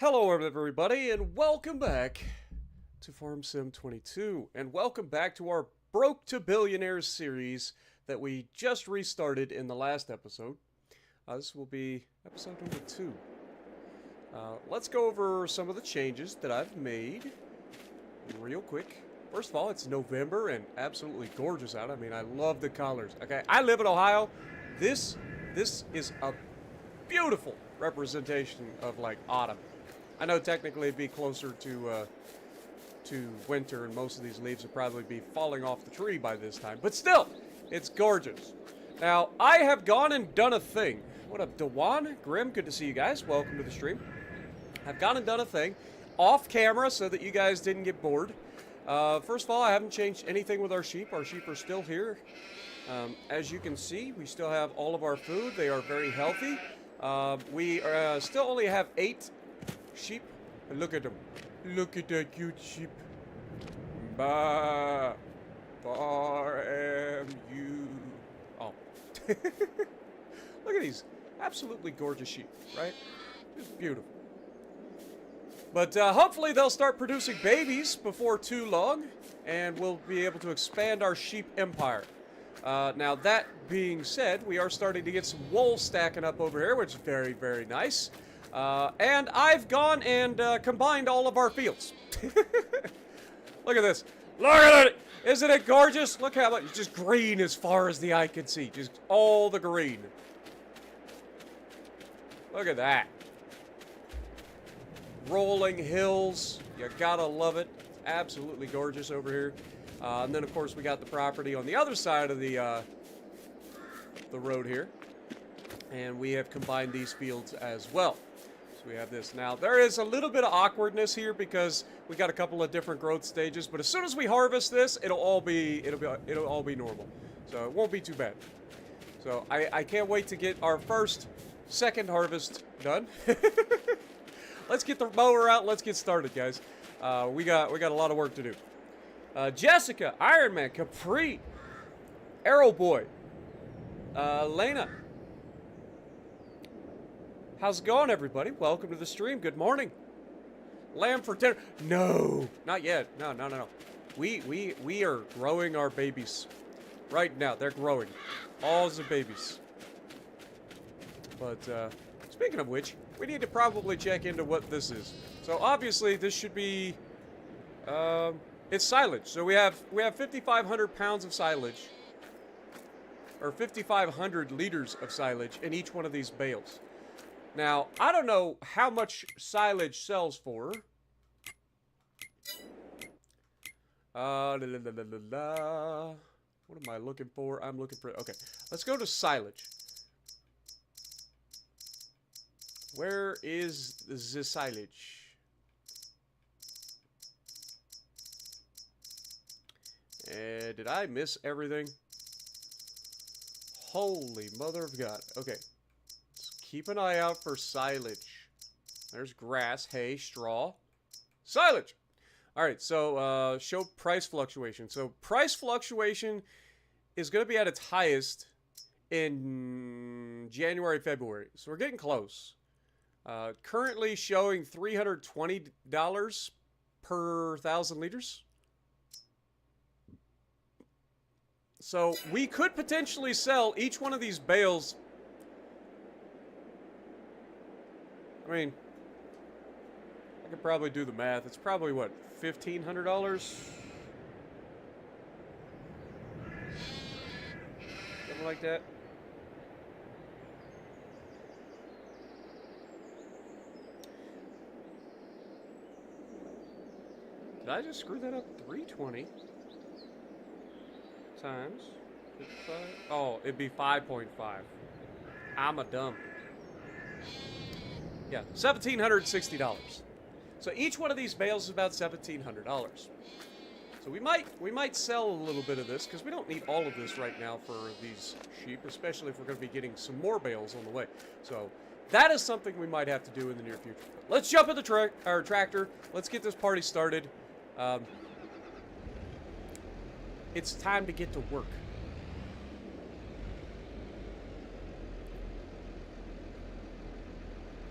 Hello everybody and welcome back to Farm Sim 22 and welcome back to our Broke to Billionaires series that we just restarted in the last episode. This will be episode number 2. Let's go over some of the changes that I've made real quick. First of all, it's November and absolutely gorgeous out. I mean, I love the colors. Okay, I live in Ohio. This is a beautiful representation of like autumn. I know technically it'd be closer to winter, and most of these leaves would probably be falling off the tree by this time. But still, it's gorgeous. Now, I have gone and done a thing. What up, Dewan? Grim, good to see you guys. Welcome to the stream. I've gone and done a thing off camera so that you guys didn't get bored. First of all, I haven't changed anything with our sheep. Our sheep are still here. As you can see, we still have all of our food. They are very healthy. We still only have 8 sheep. And look at them. Look at that cute sheep. Bah. Far am you. Oh. Look at these absolutely gorgeous sheep, right? Just beautiful. But hopefully they'll start producing babies before too long, and we'll be able to expand our sheep empire. Now that being said, we are starting to get some wool stacking up over here, which is very, very nice. And I've gone and combined all of our fields. Look at this. Look at it! Isn't it gorgeous? Look how much. It's just green as far as the eye can see. Just all the green. Look at that. Rolling hills. You gotta love it. It's absolutely gorgeous over here. And then, of course, we got the property on the other side of the road here. And we have combined these fields as well. So we have this. Now, there is a little bit of awkwardness here because we got a couple of different growth stages. But as soon as we harvest this, it'll all be normal. So it won't be too bad. So I can't wait to get our second harvest done. Let's get the mower out. Let's get started, guys. We got a lot of work to do. Jessica, Iron Man, Capri, Arrow Boy, Lena. How's it going, everybody? Welcome to the stream. Good morning. Lamb for dinner. No, not yet. No. We are growing our babies right now. They're growing. All the babies. But speaking of which, we need to probably check into what this is. So obviously this should be it's silage. So we have 5,500 pounds of silage, or 5,500 liters of silage in each one of these bales. Now, I don't know how much silage sells for. What am I looking for? I'm looking for, okay. Let's go to silage. Where is the silage? Did I miss everything? Holy mother of God. Okay. Let's keep an eye out for silage. There's grass, hay, straw. Silage! Alright, so show price fluctuation. So price fluctuation is going to be at its highest in January, February. So we're getting close. Currently showing $320 per 1,000 liters. So we could potentially sell each one of these bales. I mean, I could probably do the math. It's probably what, $1,500? Something like that. Did I just screw that up? 320 times 55? Oh, it'd be 5.5. I'm a dumb. Yeah, $1,760. So each one of these bales is about $1,700. So we might sell a little bit of this because we don't need all of this right now for these sheep, especially if we're going to be getting some more bales on the way. So that is something we might have to do in the near future. Let's jump in the tractor. Let's get this party started. It's time to get to work.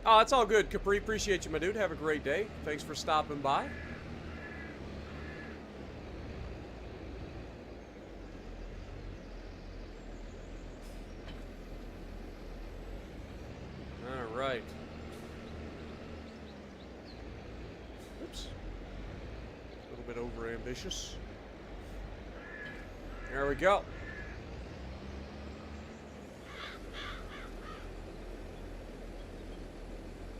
Oh, it's all good, Capri. Appreciate you, my dude. Have a great day. Thanks for stopping by. All right. Oops. A little bit over-ambitious. There we go.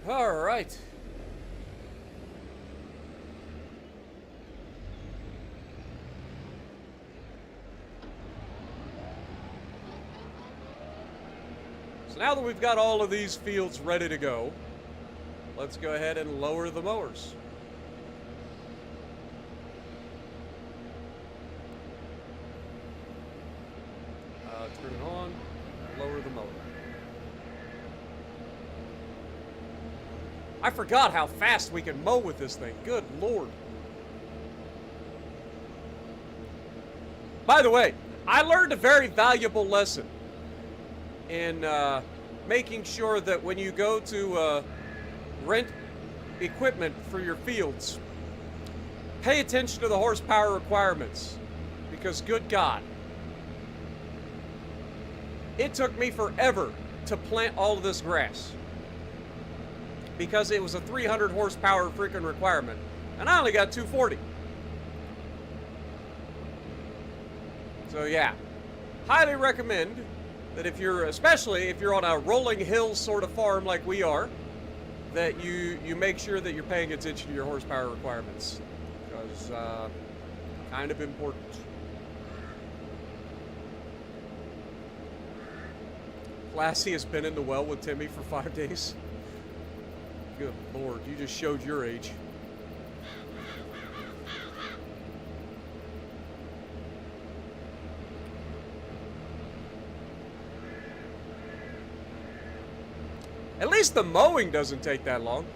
All right. So now that we've got all of these fields ready to go, let's go ahead and lower the mowers. Turn it on, lower the mower. I forgot how fast we can mow with this thing. Good Lord. By the way, I learned a very valuable lesson in making sure that when you go to rent equipment for your fields, pay attention to the horsepower requirements. Because good God, it took me forever to plant all of this grass. Because it was a 300 horsepower freaking requirement. And I only got 240. So yeah, highly recommend that if you're, especially if you're on a rolling hill sort of farm like we are, that you make sure that you're paying attention to your horsepower requirements. Because kind of important. Lassie has been in the well with Timmy for 5 days. Good Lord, you just showed your age. At least the mowing doesn't take that long.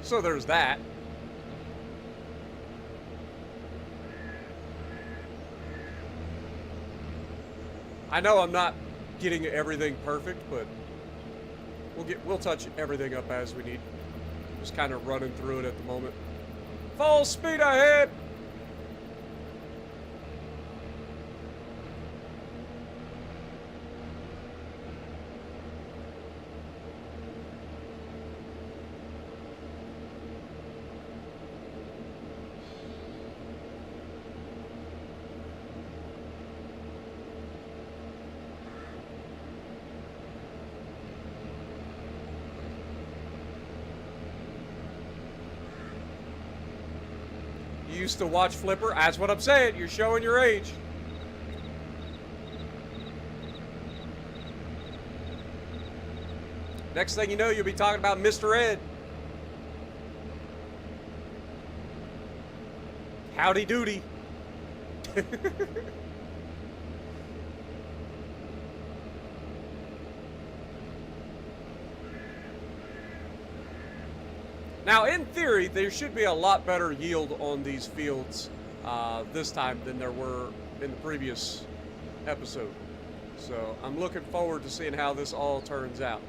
So there's that. I know I'm not getting everything perfect, but we'll touch everything up as we need. Just kind of running through it at the moment. Full speed ahead! You used to watch Flipper? That's what I'm saying. You're showing your age. Next thing you know, you'll be talking about Mr. Ed. Howdy doody. Now, in theory, there should be a lot better yield on these fields this time than there were in the previous episode. So, I'm looking forward to seeing how this all turns out.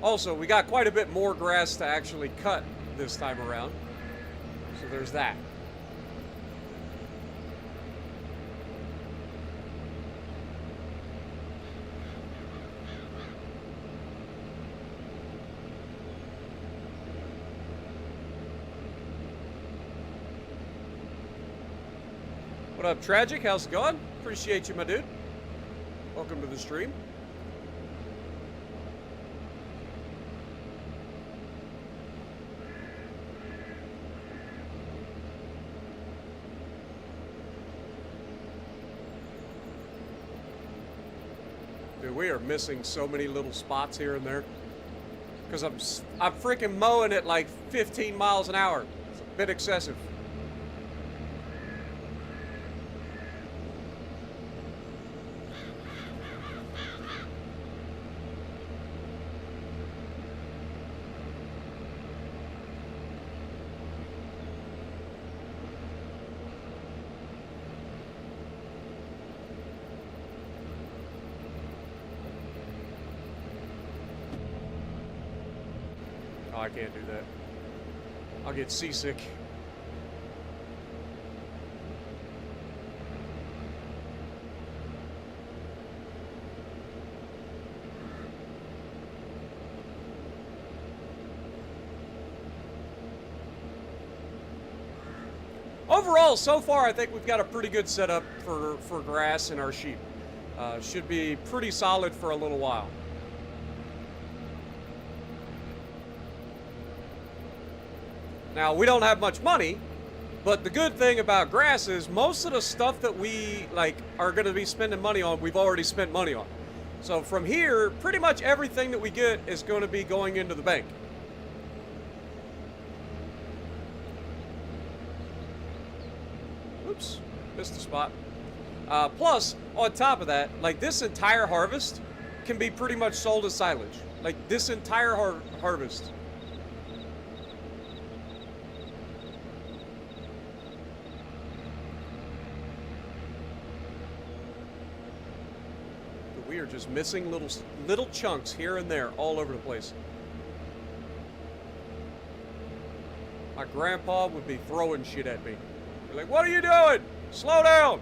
Also, we got quite a bit more grass to actually cut this time around. So, there's that. What up, Tragic? How's it going? Appreciate you, my dude. Welcome to the stream. Dude, we are missing so many little spots here and there. Because I'm freaking mowing at like 15 miles an hour. It's a bit excessive. Oh, I can't do that. I'll get seasick. Overall, so far, I think we've got a pretty good setup for grass and our sheep. Should be pretty solid for a little while. Now, we don't have much money, but the good thing about grass is most of the stuff that we are going to be spending money on, we've already spent money on. So from here, pretty much everything that we get is going to be going into the bank. Oops, missed a spot. Plus, on top of that, this entire harvest can be pretty much sold as silage. This entire harvest. We are just missing little chunks here and there all over the place. My grandpa would be throwing shit at me. Like, what are you doing? Slow down.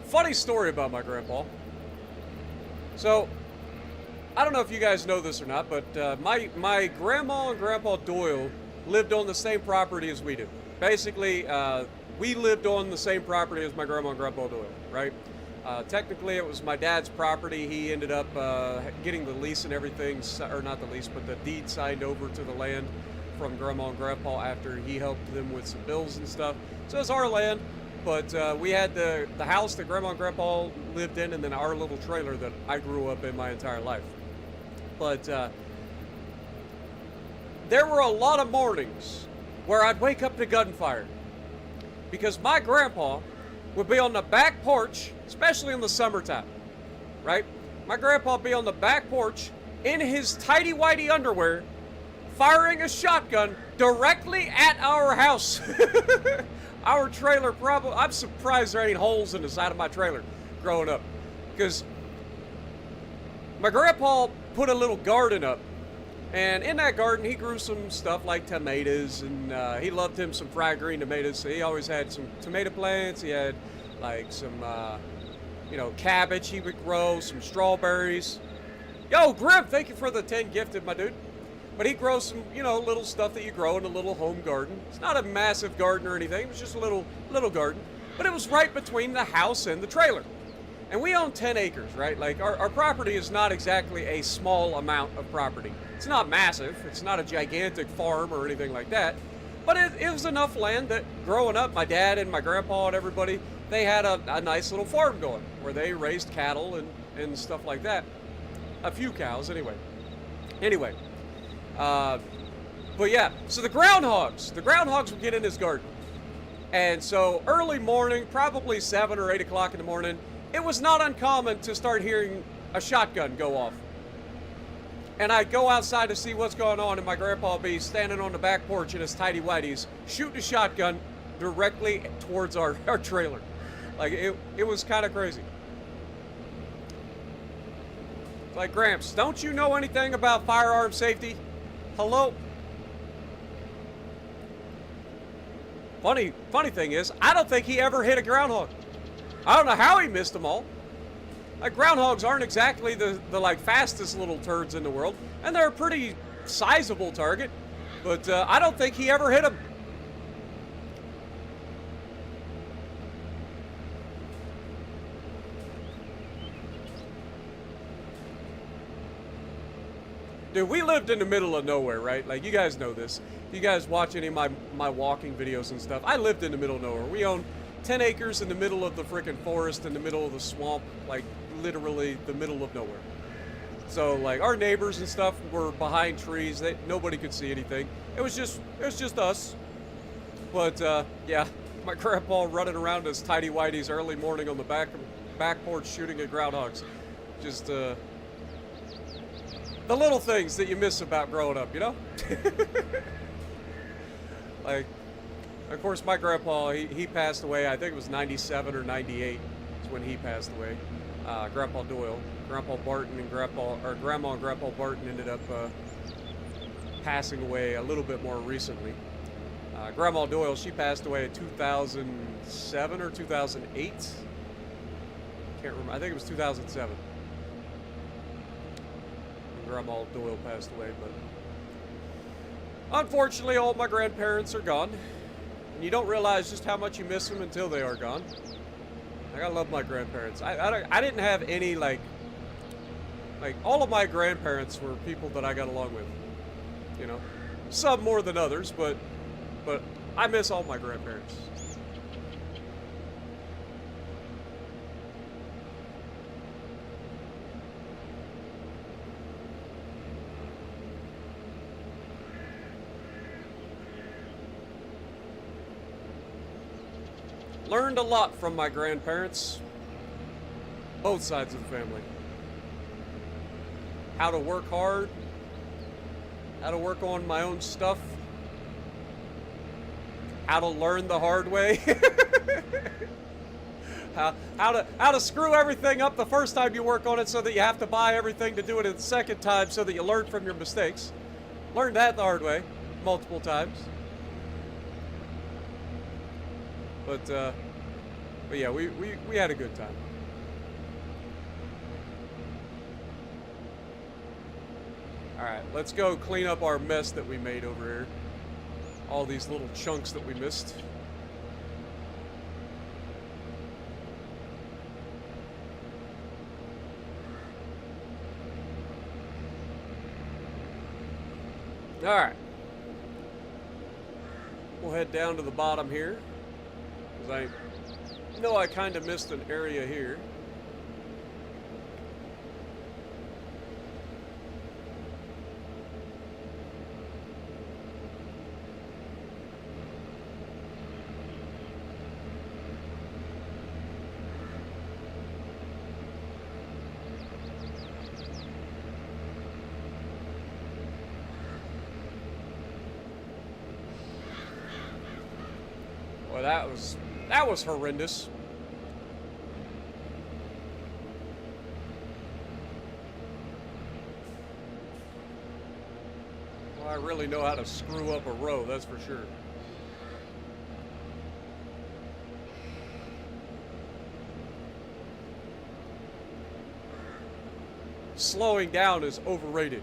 Funny story about my grandpa. So, I don't know if you guys know this or not, but my grandma and Grandpa Doyle lived on the same property as we do. Basically, we lived on the same property as my grandma and Grandpa Doyle, right? Technically, it was my dad's property. He ended up getting the lease and everything, or not the lease, but the deed signed over to the land from Grandma and Grandpa after he helped them with some bills and stuff. So it's our land, but we had the house that Grandma and Grandpa lived in, and then our little trailer that I grew up in my entire life. But there were a lot of mornings where I'd wake up to gunfire because my grandpa would be on the back porch, especially in the summertime, right? My grandpa would be on the back porch in his tighty-whitey underwear firing a shotgun directly at our house. Our trailer probably, I'm surprised there ain't holes in the side of my trailer growing up, because my grandpa put a little garden up, and in that garden he grew some stuff like tomatoes, and he loved him some fried green tomatoes, so he always had some tomato plants. He had some cabbage he would grow, some strawberries. Yo, Grim, thank you for the 10 gifted, my dude. But he grows some, little stuff that you grow in a little home garden. It's not a massive garden or anything, it was just a little garden, but it was right between the house and the trailer. And we own 10 acres, right? Our property is not exactly a small amount of property. It's not massive. It's not a gigantic farm or anything like that. But it was enough land that growing up, my dad and my grandpa and everybody, they had a nice little farm going where they raised cattle and stuff like that. A few cows, anyway. But yeah, so the groundhogs would get in his garden. And so early morning, probably 7 or 8 o'clock in the morning, it was not uncommon to start hearing a shotgun go off. And I'd go outside to see what's going on, and my grandpa would be standing on the back porch in his tighty-whities, shooting a shotgun directly towards our trailer. It was kind of crazy. Like, Gramps, don't you know anything about firearm safety? Hello? Funny thing is, I don't think he ever hit a groundhog. I don't know how he missed them all. Groundhogs aren't exactly the fastest little turds in the world, and they're a pretty sizable target, but I don't think he ever hit them. Dude, we lived in the middle of nowhere, right? You guys know this. If you guys watch any of my walking videos and stuff, I lived in the middle of nowhere. We own 10 acres in the middle of the frickin' forest, in the middle of the swamp, literally the middle of nowhere. So, our neighbors and stuff were behind trees. Nobody could see anything. It was just us. But, yeah, my grandpa running around his tighty-whities early morning on the back porch shooting at groundhogs. Just, the little things that you miss about growing up, Of course, my grandpa, he passed away. I think it was 97 or 98 is when he passed away. Grandpa Doyle. Grandpa Barton and Grandma and Grandpa Barton ended up passing away a little bit more recently. Grandma Doyle, she passed away in 2007 or 2008. Can't remember. I think it was 2007. When Grandma Doyle passed away, but unfortunately, all my grandparents are gone. And you don't realize just how much you miss them until they are gone. Like, I love my grandparents. I didn't have any, like, all of my grandparents were people that I got along with. You know? Some more than others, but I miss all my grandparents. Learned a lot from my grandparents. Both sides of the family. How to work hard. How to work on my own stuff. How to learn the hard way. how to screw everything up the first time you work on it so that you have to buy everything to do it the second time so that you learn from your mistakes. Learned that the hard way multiple times. But yeah, we had a good time. Alright, let's go clean up our mess that we made over here. All these little chunks that we missed. Alright. We'll head down to the bottom here. Because I know I kind of missed an area here. Boy, that was horrendous. Well, I really know how to screw up a row, that's for sure. Slowing down is overrated.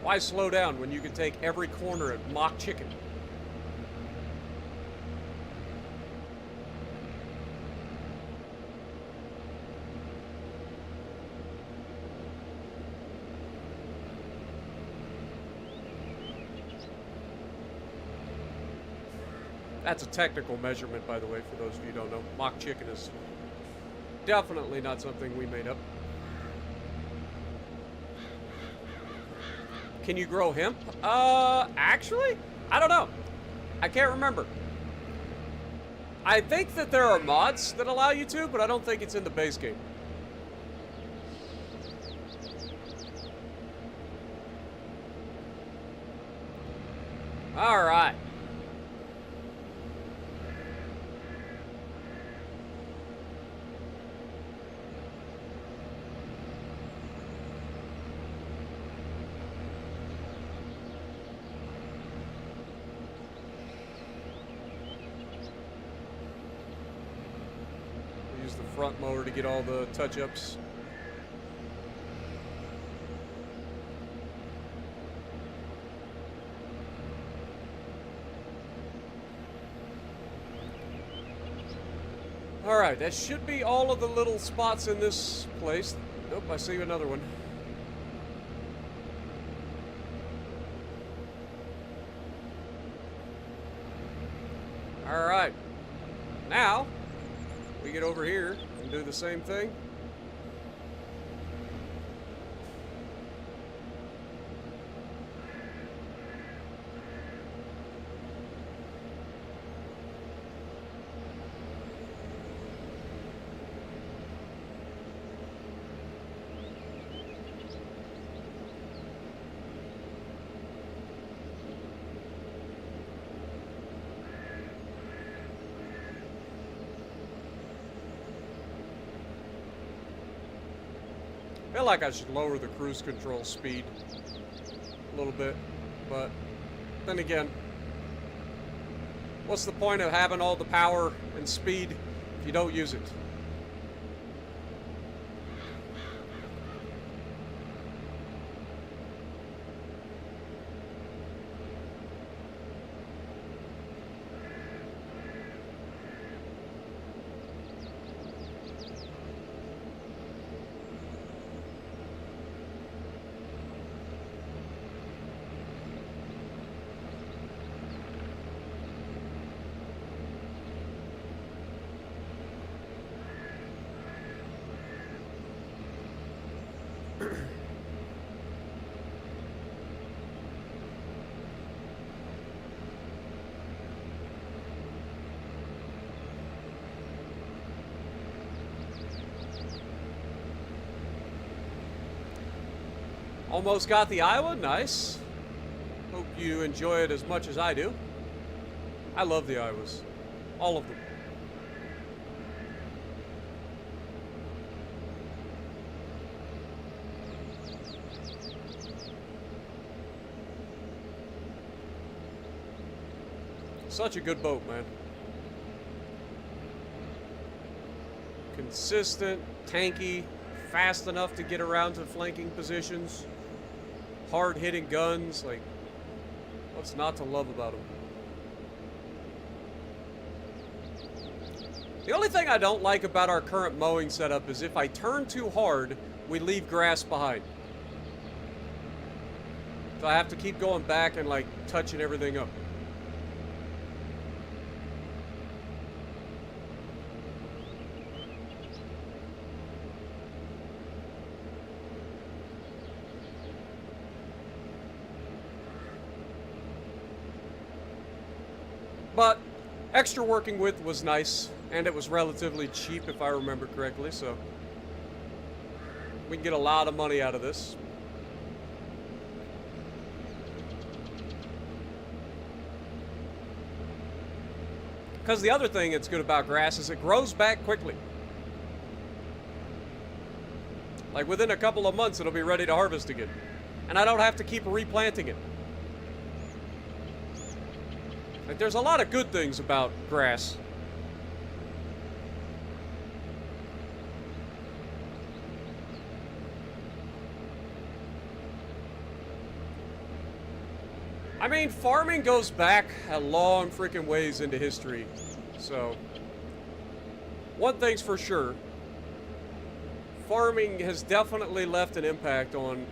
Why slow down when you can take every corner at mock chicken? That's a technical measurement, by the way, for those of you who don't know. Mock chicken is definitely not something we made up. Can you grow hemp? Actually? I don't know. I can't remember. I think that there are mods that allow you to, but I don't think it's in the base game. All right. Use the front mower to get all the touch-ups. Alright, that should be all of the little spots in this place. Nope, I see another one. Alright. Now, we get over here and do the same thing. feel like I should lower the cruise control speed a little bit, but then again, what's the point of having all the power and speed if you don't use it? Almost got the Iowa, nice. Hope you enjoy it as much as I do. I love the Iowas, all of them. Such a good boat, man. Consistent, tanky, fast enough to get around to flanking positions. Hard-hitting guns, like, what's not to love about them? The only thing I don't like about our current mowing setup is if I turn too hard, we leave grass behind. So I have to keep going back and, like, touching everything up. But extra working width was nice, and it was relatively cheap if I remember correctly, so we can get a lot of money out of this. Because the other thing that's good about grass is it grows back quickly. Like within a couple of months it'll be ready to harvest again. And I don't have to keep replanting it. Like, there's a lot of good things about grass. I mean, farming goes back a long freaking ways into history. So, one thing's for sure. Farming has definitely left an impact on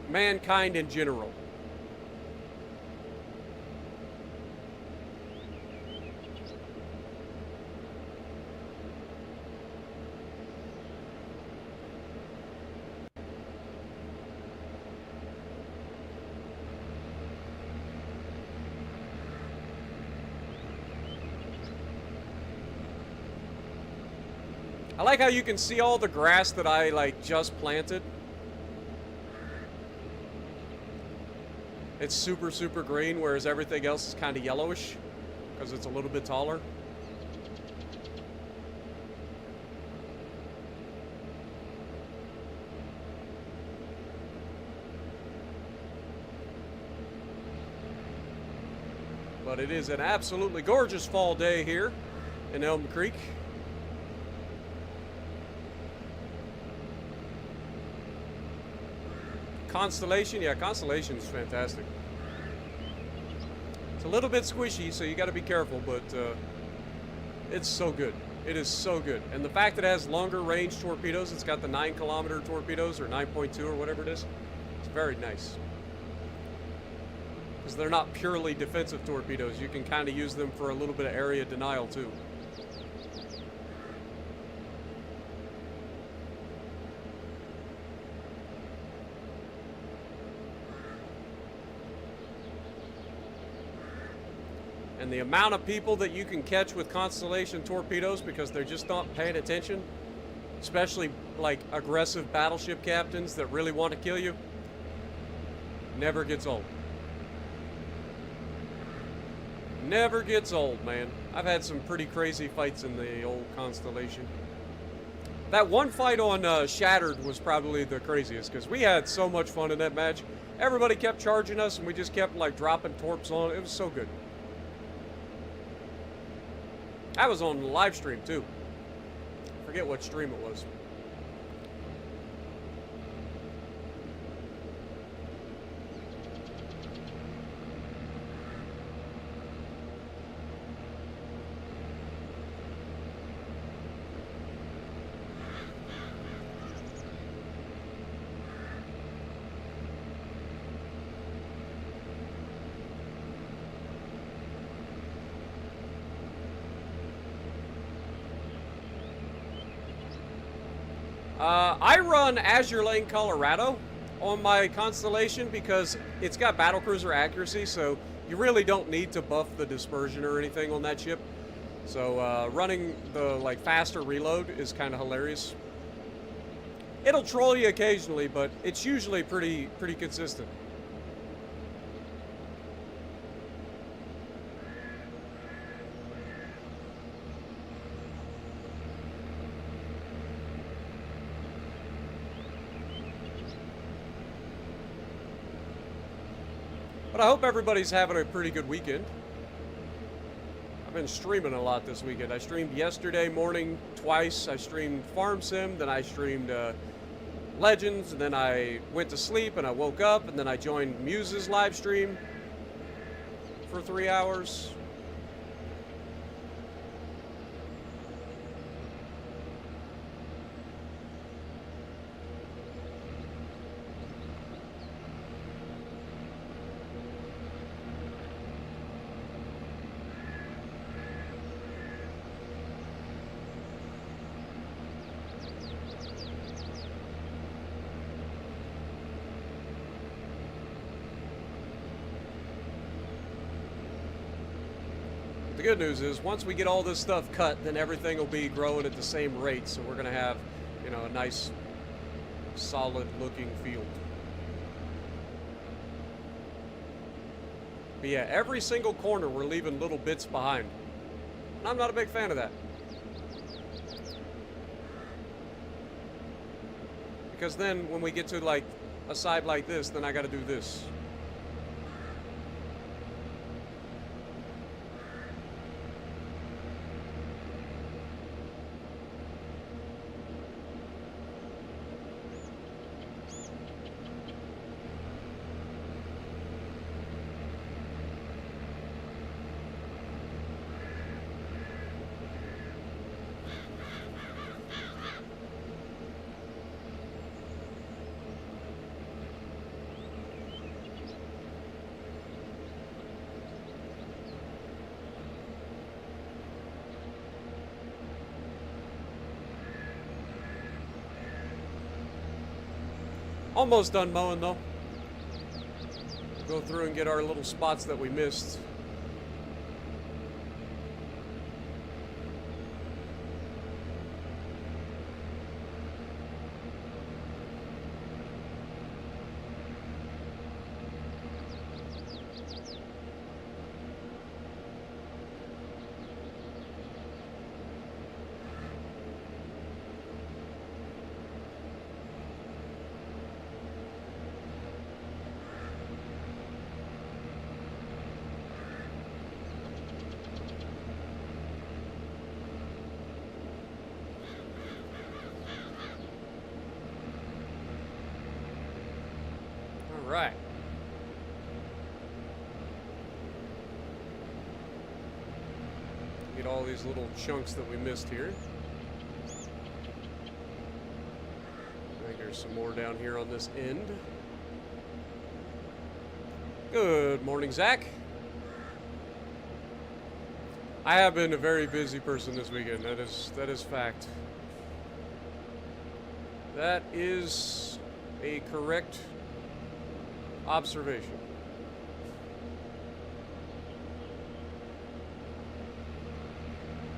mankind in general. I like how you can see all the grass that I, like, just planted. It's super, super green, whereas everything else is kind of yellowish because it's a little bit taller. But it is an absolutely gorgeous fall day here in Elm Creek. Constellation, yeah, Constellation is fantastic. It's a little bit squishy, so you got to be careful, but it's so good. It is so good. And the fact that it has longer range torpedoes, it's got the 9-kilometer torpedoes, or 9.2 or whatever it is, it's very nice. Because they're not purely defensive torpedoes. You can kind of use them for a little bit of area denial, too. And the amount of people that you can catch with Constellation torpedoes because they're just not paying attention, especially like aggressive battleship captains that really want to kill you, never gets old. Never gets old, man. I've had some pretty crazy fights in the old Constellation. That one fight on Shattered was probably the craziest, because we had so much fun in that match. Everybody kept charging us, and we just kept, like, dropping torps on it. It was so good. I was on live stream, too. I forget what stream it was. I run Azure Lane, Colorado on my Constellation because it's got battlecruiser accuracy, so you really don't need to buff the dispersion or anything on that ship. So running the like faster reload is kind of hilarious. It'll troll you occasionally, but it's usually pretty consistent. But I hope everybody's having a pretty good weekend. I've been streaming a lot this weekend. I streamed yesterday morning twice. I streamed Farm Sim, then I streamed Legends, and then I went to sleep and I woke up, and then I joined Muse's live stream for 3 hours. The good news is, once we get all this stuff cut, then everything will be growing at the same rate, so we're going to have, you know, a nice, solid-looking field. But yeah, every single corner we're leaving little bits behind. And I'm not a big fan of that. Because then, when we get to, like, a side like this, then I got to do this. Almost done mowing, though. Go through and get our little spots that we missed. Right. Get all these little chunks that we missed here. I think there's some more down here on this end. Good morning, Zach. I have been a very busy person this weekend. That is fact. That is a correct observation.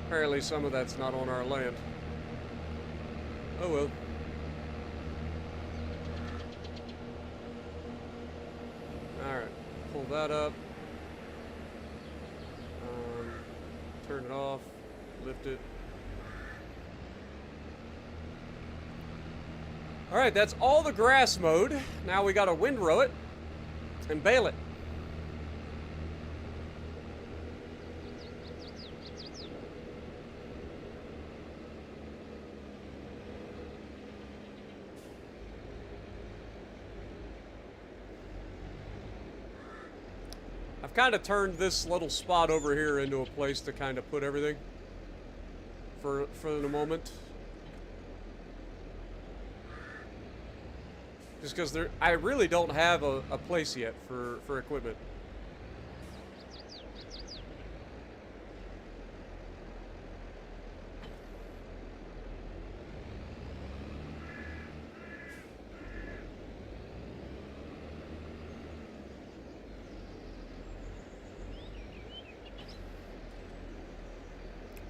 Apparently some of that's not on our land. Oh well. Alright, pull that up. Turn it off, lift it. Alright, that's all the grass mowed. Now we gotta windrow it and bale it. I've kind of turned this little spot over here into a place to kind of put everything for the moment. Just because I really don't have a place yet for equipment.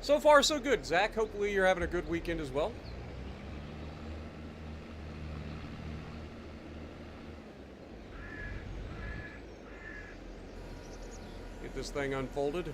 So far, so good, Zach. Hopefully you're having a good weekend as well. Get this thing unfolded.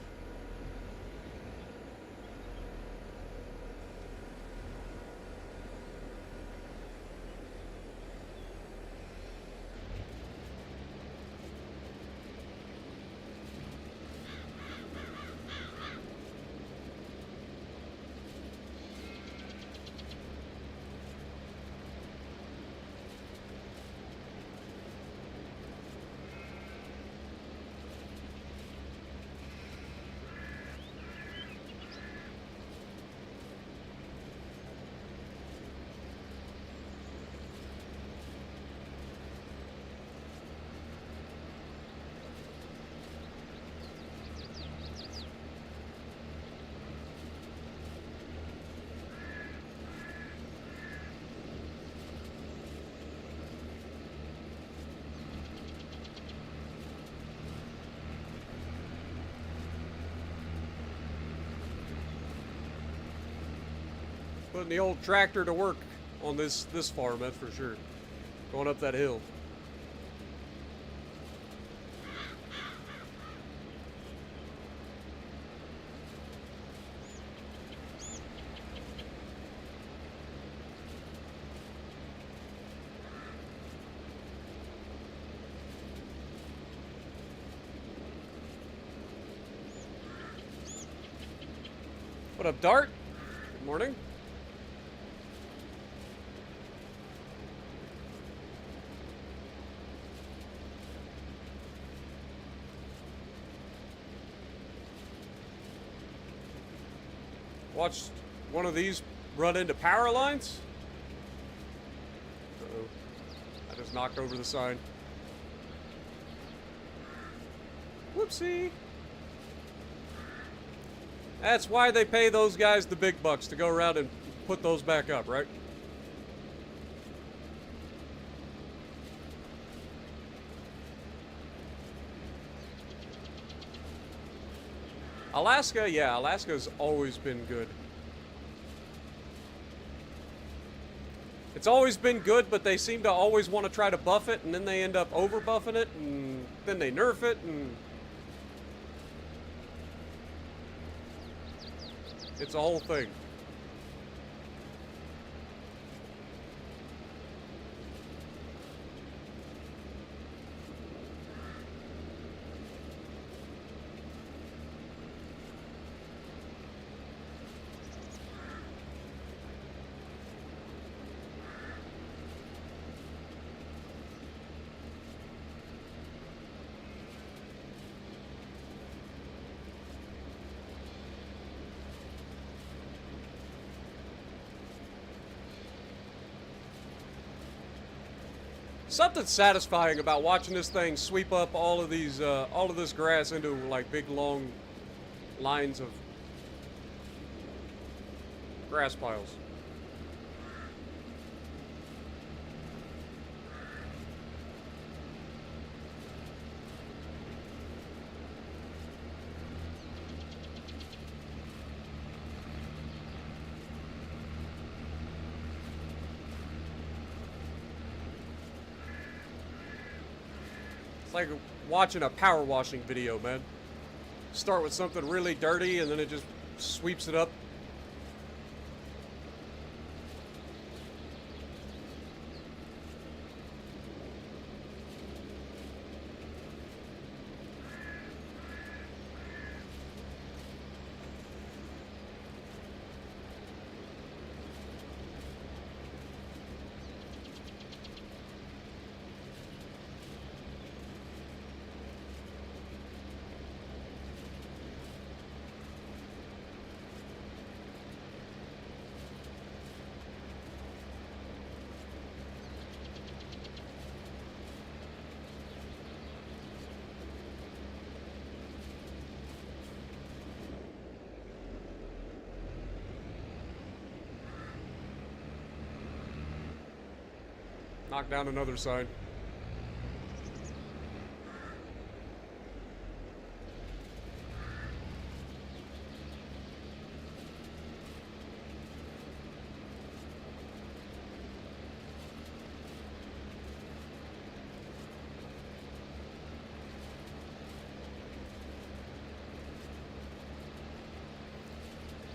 Putting the old tractor to work on this farm, that's for sure. Going up that hill. What up, Dart? Good morning. Watched one of these run into power lines. Uh-oh. I just knocked over the sign. Whoopsie. That's why they pay those guys the big bucks to go around and put those back up, right? Alaska, yeah, Alaska's always been good. It's always been good, but they seem to always want to try to buff it, and then they end up over buffing it, and then they nerf it, and it's a whole thing. Something satisfying about watching this thing sweep up all of this grass into like big long lines of grass piles. It's like watching a power washing video, man. Start with something really dirty and then it just sweeps it up. Knock down another sign.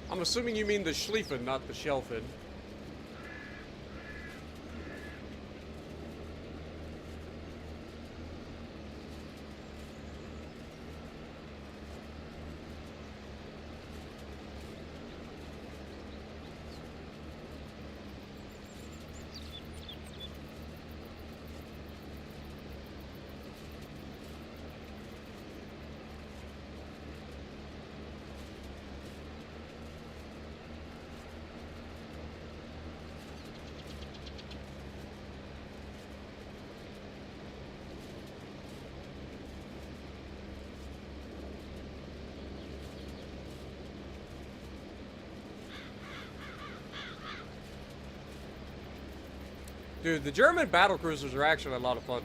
I'm assuming you mean the Schlieffen, not the Schelfen. Dude, the German battlecruisers are actually a lot of fun.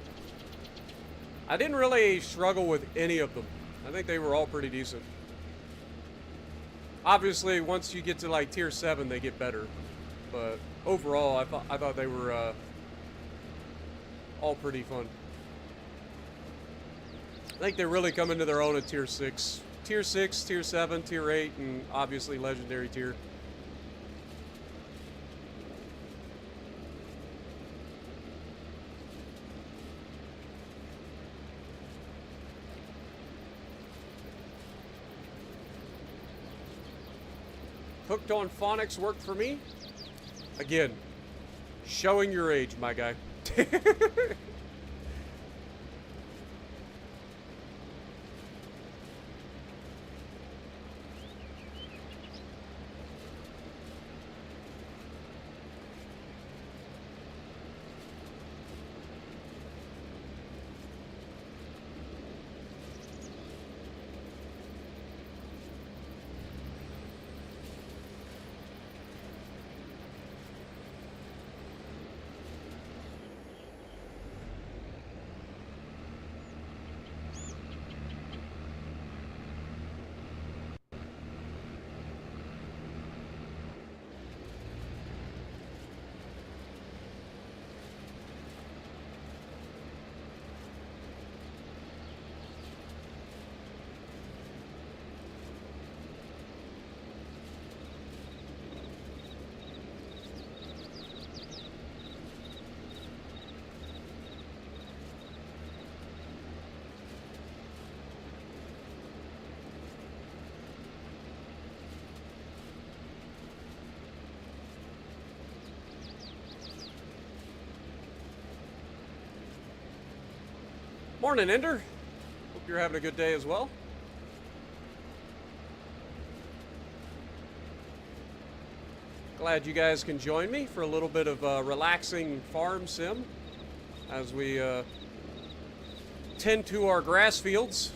I didn't really struggle with any of them. I think they were all pretty decent. Obviously, once you get to like tier 7, they get better. But overall, I thought they were all pretty fun. I think they really come into their own at tier 6. Tier 6, tier 7, tier 8, and obviously legendary tier. Hooked on phonics worked for me. Again, showing your age, my guy. Morning, Ender. Hope you're having a good day as well. Glad you guys can join me for a little bit of relaxing farm sim as we tend to our grass fields.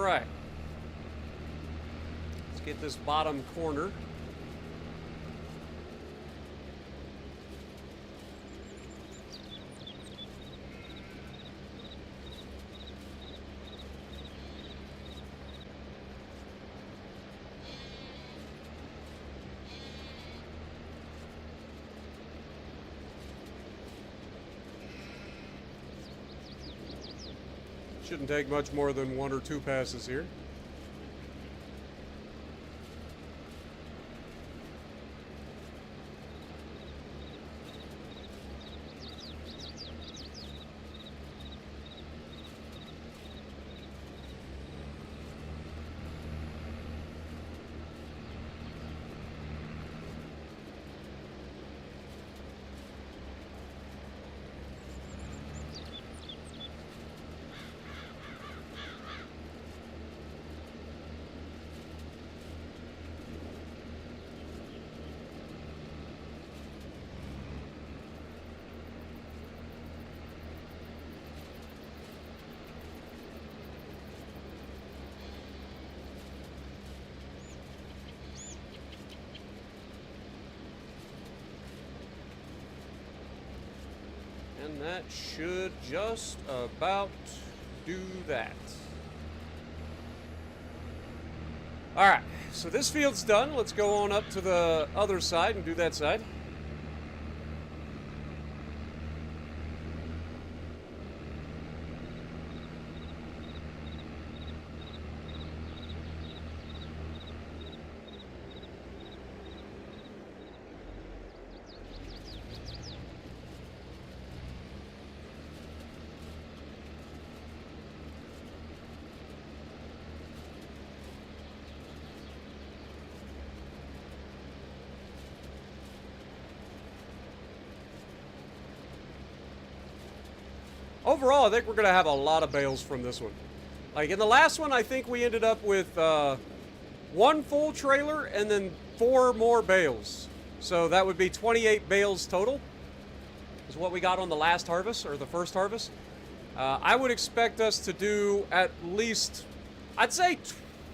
Alright. Let's get this bottom corner. Shouldn't take much more than 1 or 2 passes here. And that should just about do that. Alright, so this field's done. Let's go on up to the other side and do that side. Overall, I think we're going to have a lot of bales from this one. Like, in the last one, I think we ended up with 1 full trailer and then 4 more bales. So that would be 28 bales total, is what we got on the last harvest, or the first harvest. I would expect us to do at least, I'd say,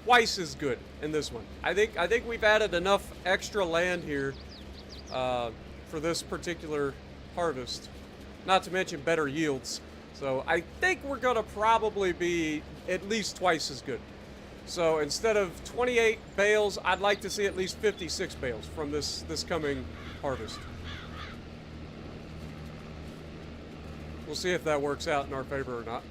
twice as good in this one. I think we've added enough extra land here for this particular harvest, not to mention better yields. So I think we're going to probably be at least twice as good. So instead of 28 bales, I'd like to see at least 56 bales from this coming harvest. We'll see if that works out in our favor or not.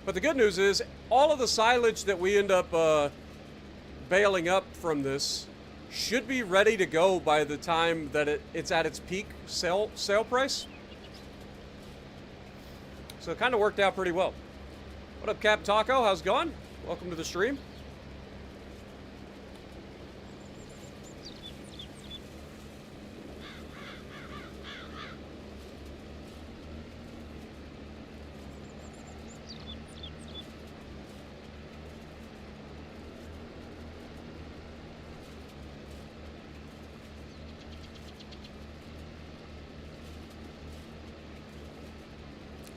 But the good news is, all of the silage that we end up baling up from this should be ready to go by the time that it's at its peak sale price. So it kind of worked out pretty well. What up, Cap Taco? How's it going? Welcome to the stream.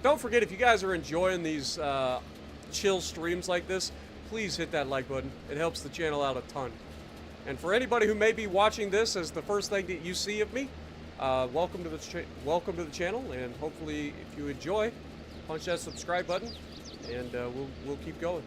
Don't forget, if you guys are enjoying these chill streams like this, please hit that like button. It helps the channel out a ton. And for anybody who may be watching this as the first thing that you see of me, welcome to the channel, and hopefully, if you enjoy, punch that subscribe button, and we'll keep going.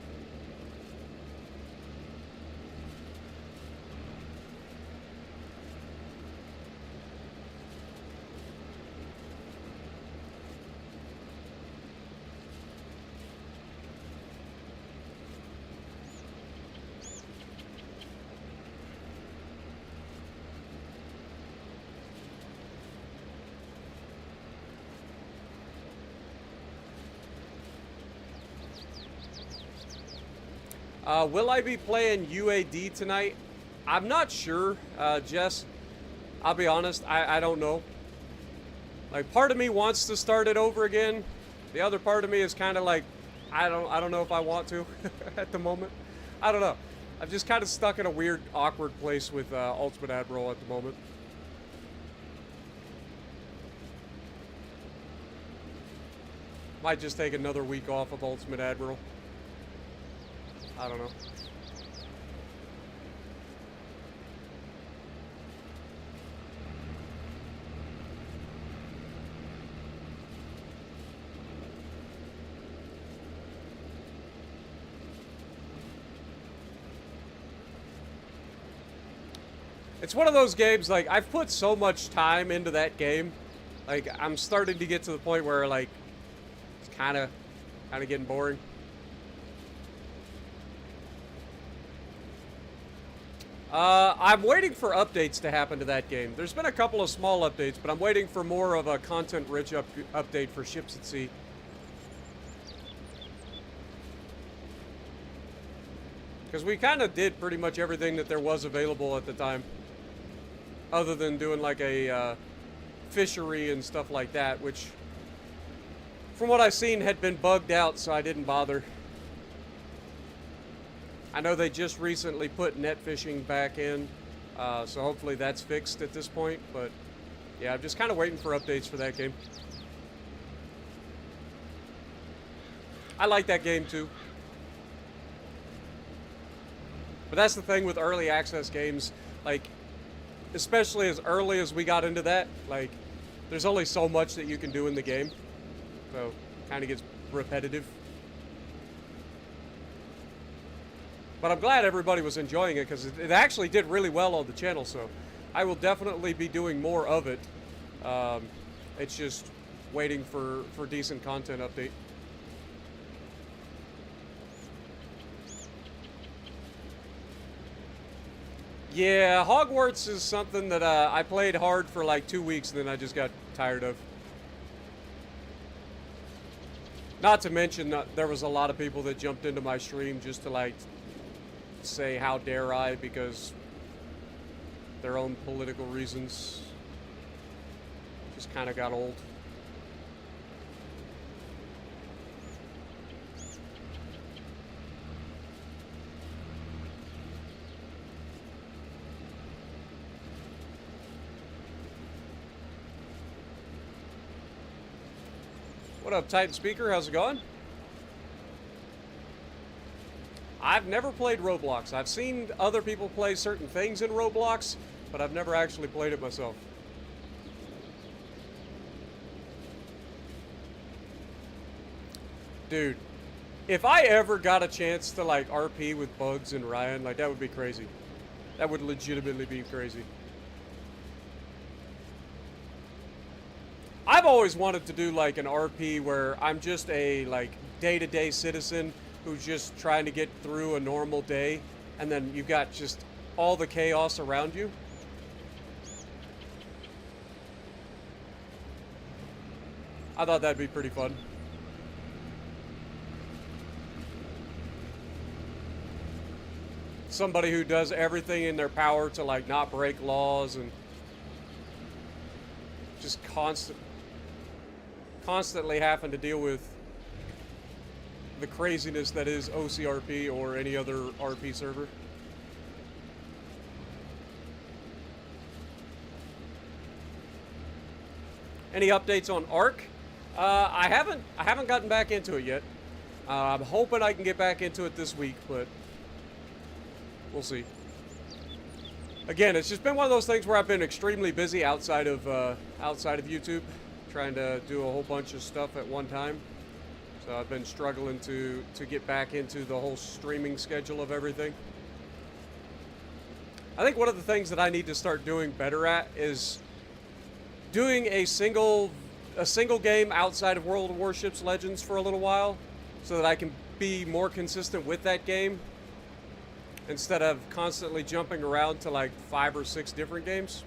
Will I be playing UAD tonight? I'm not sure, Jess. I'll be honest, I don't know. Like, part of me wants to start it over again. The other part of me is kind of like, I don't know if I want to at the moment. I don't know. I'm just kind of stuck in a weird, awkward place with Ultimate Admiral at the moment. Might just take another week off of Ultimate Admiral. I don't know. It's one of those games, like, I've put so much time into that game. Like, I'm starting to get to the point where, like, it's kind of getting boring. I'm waiting for updates to happen to that game. There's been a couple of small updates, but I'm waiting for more of a content-rich update for Ships at Sea. Because we kind of did pretty much everything that there was available at the time. Other than doing like a fishery and stuff like that, which, from what I've seen, had been bugged out, so I didn't bother. I know they just recently put net fishing back in, so hopefully that's fixed at this point, but yeah, I'm just kind of waiting for updates for that game. I like that game too. But that's the thing with early access games, like, especially as early as we got into that, like, there's only so much that you can do in the game, so kind of gets repetitive. But I'm glad everybody was enjoying it, because it actually did really well on the channel, so I will definitely be doing more of it. It's just waiting for decent content update. Yeah, Hogwarts is something that I played hard for like 2 weeks and then I just got tired of. Not to mention that there was a lot of people that jumped into my stream just to like say how dare I, because their own political reasons. Just kind of got old. What up, Titan Speaker? How's it going? I've never played Roblox. I've seen other people play certain things in Roblox, but I've never actually played it myself. Dude, if I ever got a chance to like RP with Bugs and Ryan, like that would be crazy. That would legitimately be crazy. I've always wanted to do like an RP where I'm just a like day-to-day citizen who's just trying to get through a normal day, and then you've got just all the chaos around you. I thought that'd be pretty fun. Somebody who does everything in their power to like not break laws and just constantly having to deal with the craziness that is OCRP or any other RP server. Any updates on Ark? I haven't gotten back into it yet. I'm hoping I can get back into it this week, but we'll see. Again, it's just been one of those things where I've been extremely busy outside of YouTube, trying to do a whole bunch of stuff at one time. So I've been struggling to get back into the whole streaming schedule of everything. I think one of the things that I need to start doing better at is doing a single game outside of World of Warships Legends for a little while, so that I can be more consistent with that game instead of constantly jumping around to like 5 or 6 different games.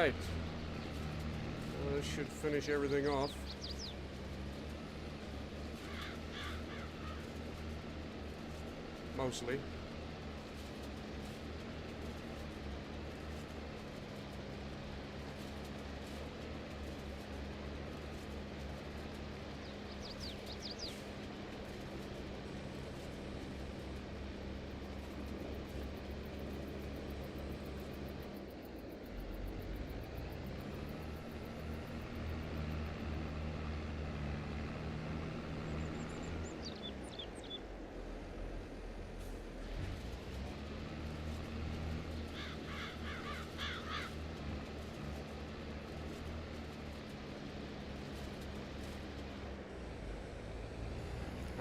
Alright. This should finish everything off. Mostly.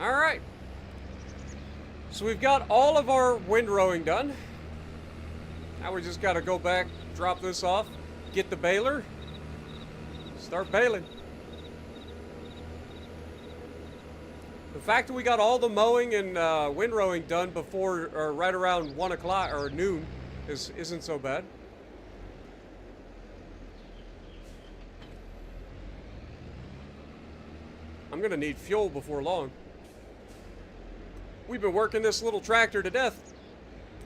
Alright. So we've got all of our windrowing done. Now we just gotta go back, drop this off, get the baler, start baling. The fact that we got all the mowing and windrowing done before, or right around 1 o'clock or noon isn't so bad. I'm gonna need fuel before long. We've been working this little tractor to death.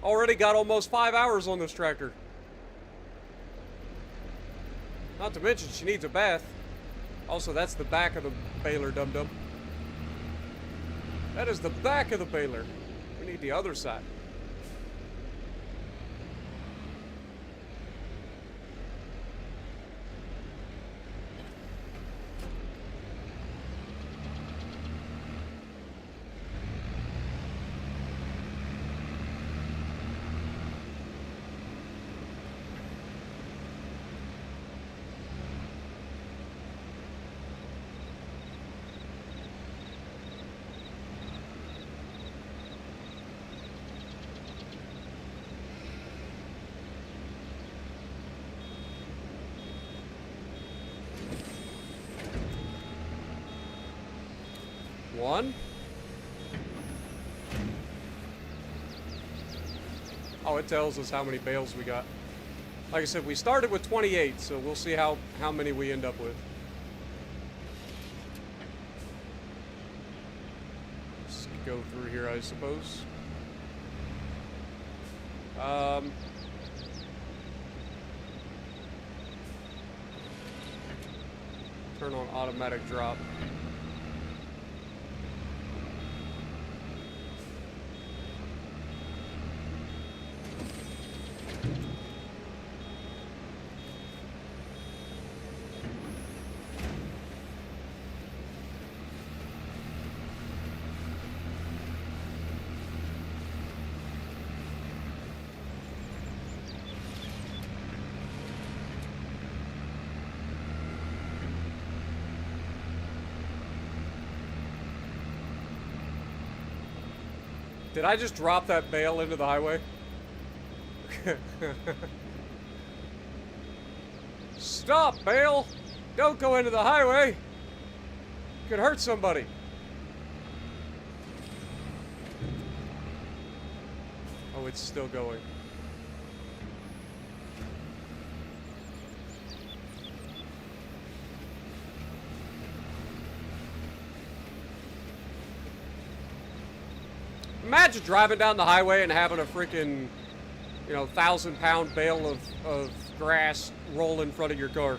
Already got almost 5 hours on this tractor. Not to mention she needs a bath. Also, that's the back of the baler, dum-dum. That is the back of the baler. We need the other side. One. Oh, it tells us how many bales we got. Like I said, we started with 28, so we'll see how many we end up with. Let's go through here, I suppose. Turn on automatic drop. Did I just drop that bale into the highway? Stop, bale! Don't go into the highway! You could hurt somebody. Oh, it's still going. Imagine driving down the highway and having a freaking, 1,000-pound bale of grass roll in front of your car.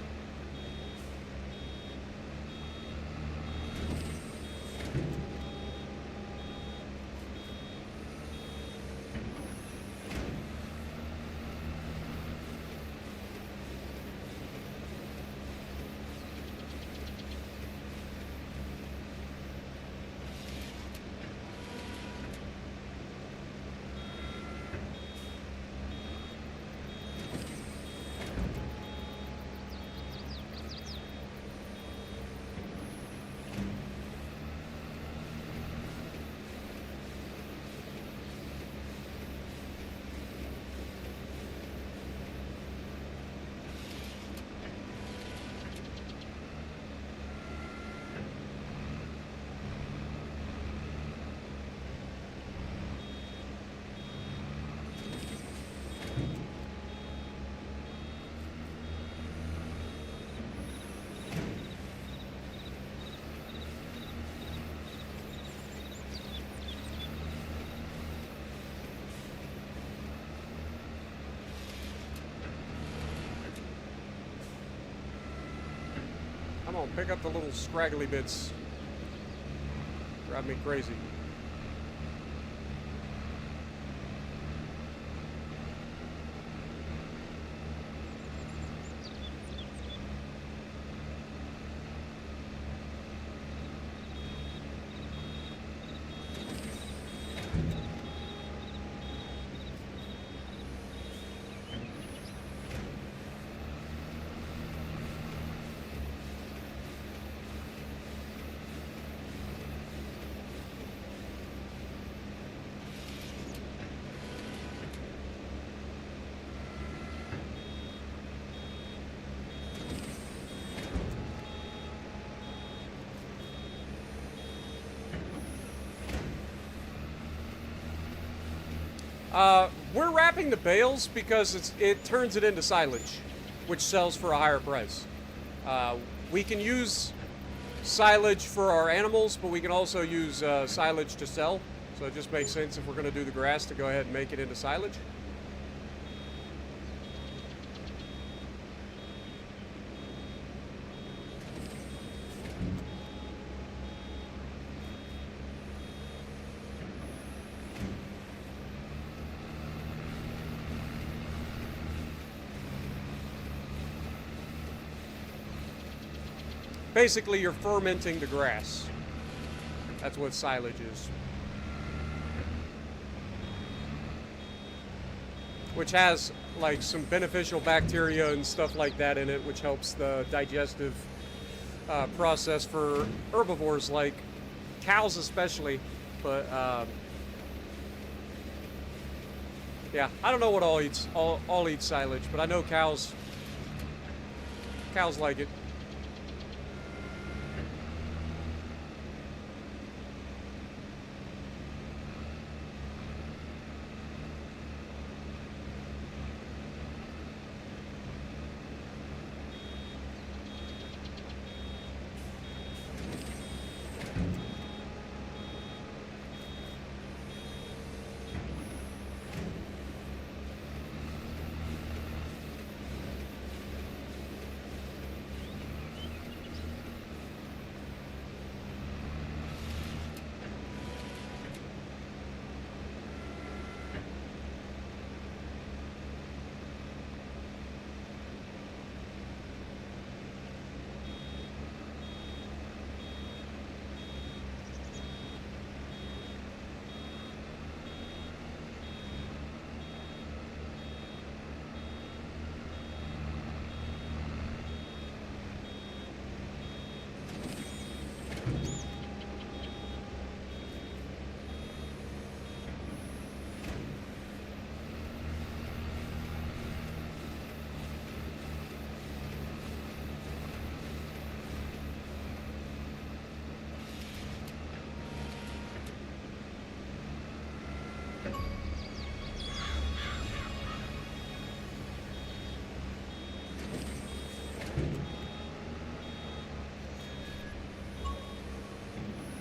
on, pick up the little scraggly bits. Drive me crazy. We're wrapping the bales because it turns it into silage, which sells for a higher price. We can use silage for our animals, but we can also use silage to sell. So it just makes sense if we're going to do the grass to go ahead and make it into silage. Basically, you're fermenting the grass. That's what silage is. Which has, like, some beneficial bacteria and stuff like that in it, which helps the digestive process for herbivores, like cows especially. But, yeah, I don't know what all eat silage, but I know cows like it.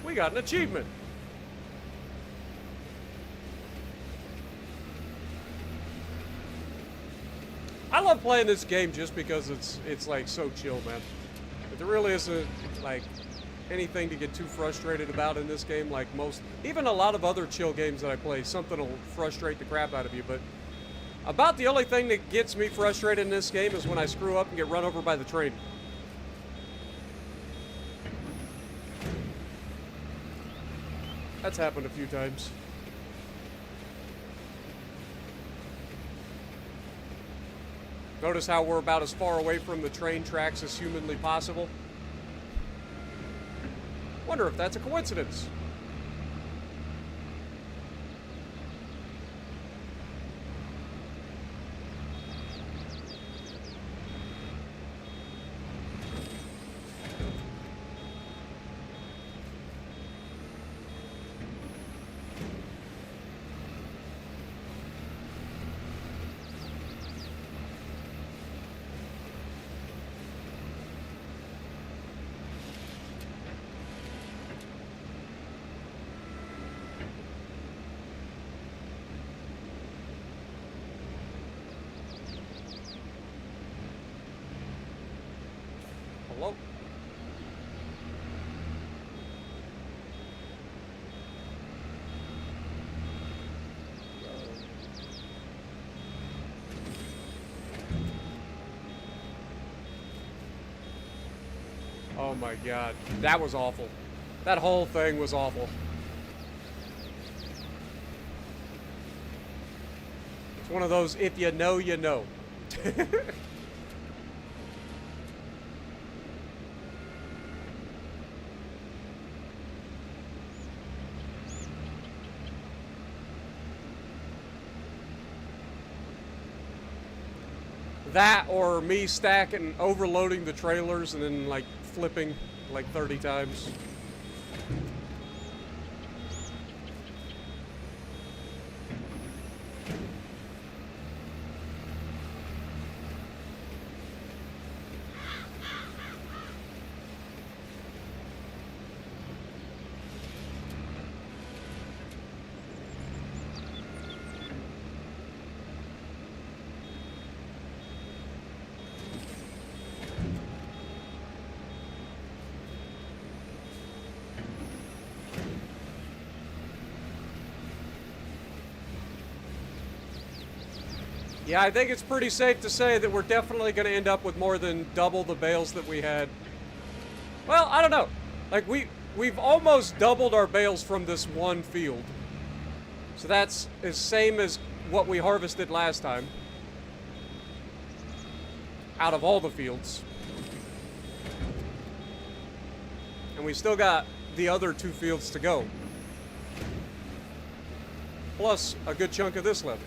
We got an achievement. I love playing this game just because it's like so chill, man. But there really isn't like anything to get too frustrated about in this game. Like even a lot of other chill games that I play, something will frustrate the crap out of you. But about the only thing that gets me frustrated in this game is when I screw up and get run over by the train. That's happened a few times. Notice how we're about as far away from the train tracks as humanly possible. Wonder if that's a coincidence. Hello? Oh my god. That was awful. That whole thing was awful. It's one of those, if you know, you know. That or me stacking, overloading the trailers and then like flipping like 30 times. Yeah, I think it's pretty safe to say that we're definitely going to end up with more than double the bales that we had. Well, I don't know. Like, we've almost doubled our bales from this one field. So that's the same as what we harvested last time. Out of all the fields. And we still got the other 2 fields to go. Plus a good chunk of this left.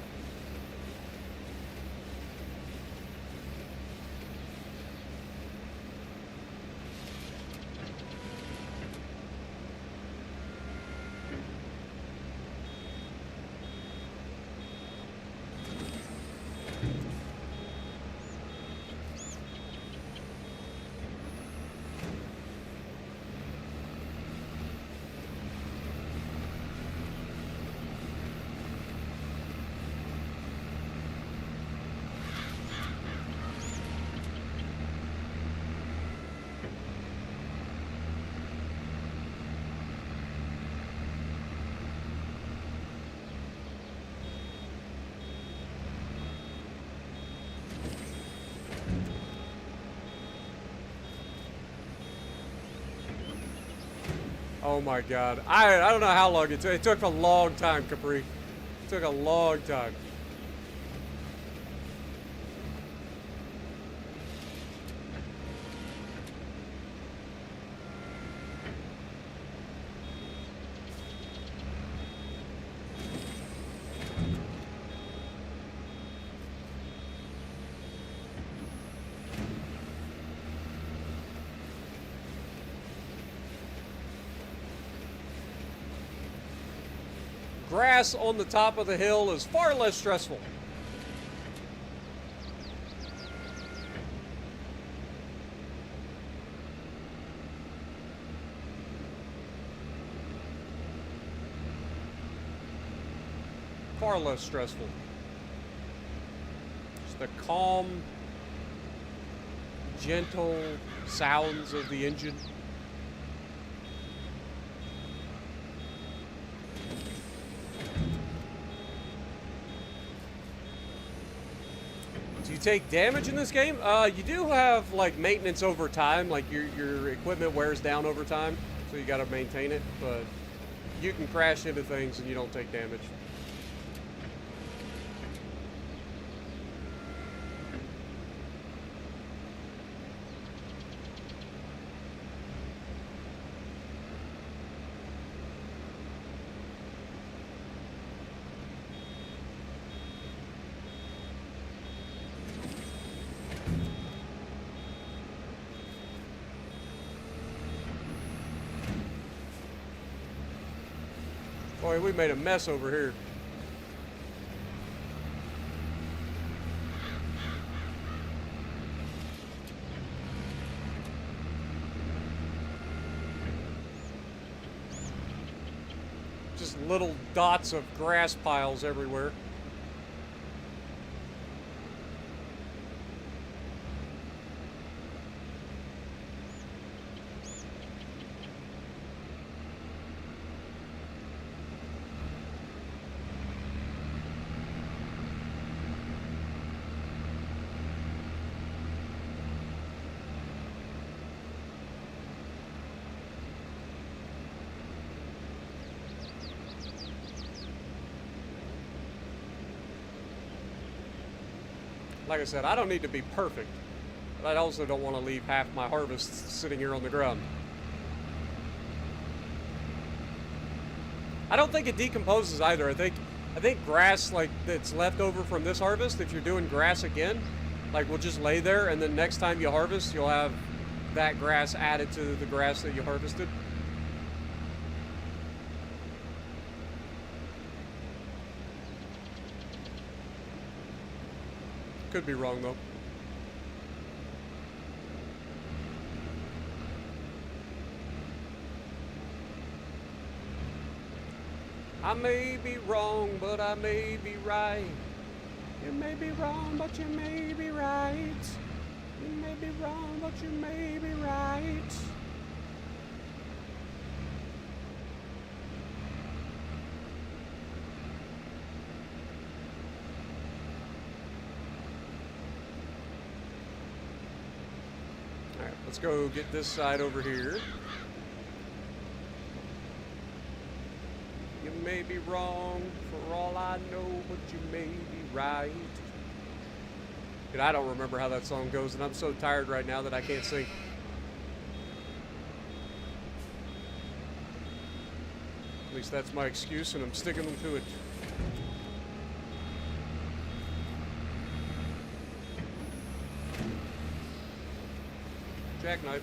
Oh my god. I don't know how long it took. It took a long time, Capri. It took a long time. Grass on the top of the hill is far less stressful. Far less stressful. Just the calm, gentle sounds of the engine. Do you take damage in this game? You do have like maintenance over time, like your equipment wears down over time, so you gotta maintain it, but you can crash into things and you don't take damage. Boy, we made a mess over here. Just little dots of grass piles everywhere. Like I said, I don't need to be perfect, but I also don't want to leave half my harvest sitting here on the ground. I don't think it decomposes either. I think grass, like, that's left over from this harvest, if you're doing grass again, like, will just lay there, and then next time you harvest, you'll have that grass added to the grass that you harvested. Could be wrong, though. I may be wrong, but I may be right. You may be wrong, but you may be right. You may be wrong, but you may be right. Alright, let's go get this side over here. You may be wrong, for all I know, but you may be right. Dude, I don't remember how that song goes, and I'm so tired right now that I can't sing. At least that's my excuse, and I'm sticking them to it. Jackknife.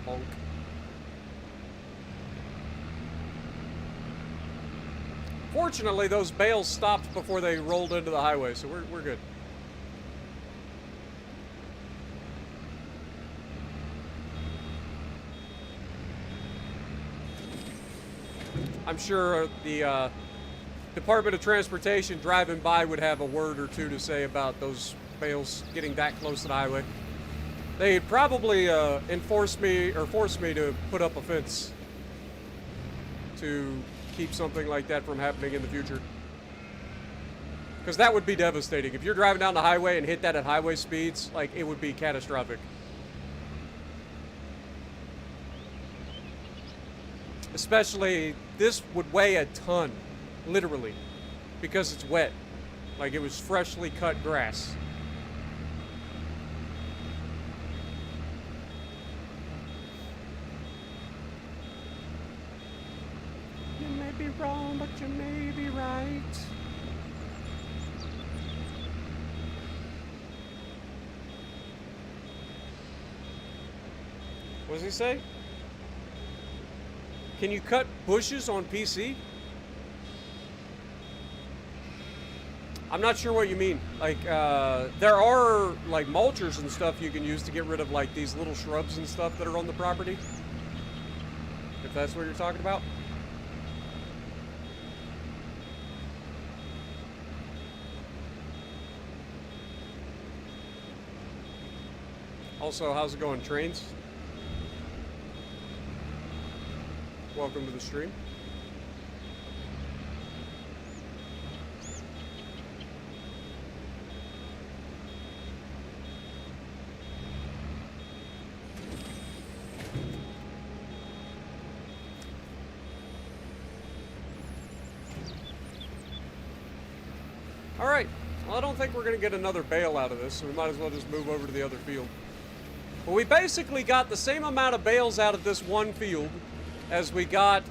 Honk. Fortunately, those bales stopped before they rolled into the highway, so we're good. I'm sure the Department of Transportation driving by would have a word or two to say about those bales getting that close to the highway. They'd probably force me to put up a fence to keep something like that from happening in the future. Because that would be devastating. If you're driving down the highway and hit that at highway speeds, like, it would be catastrophic. Especially, this would weigh a ton, literally, because it's wet. Like, it was freshly cut grass. You may be wrong, but you may be right. What does he say? Can you cut bushes on PC? I'm not sure what you mean. Like, there are, like, mulchers and stuff you can use to get rid of, like, these little shrubs and stuff that are on the property. If that's what you're talking about. Also, how's it going, trains? Welcome to the stream. All right. Well, I don't think we're going to get another bale out of this, so we might as well just move over to the other field. But we basically got the same amount of bales out of this one field as we got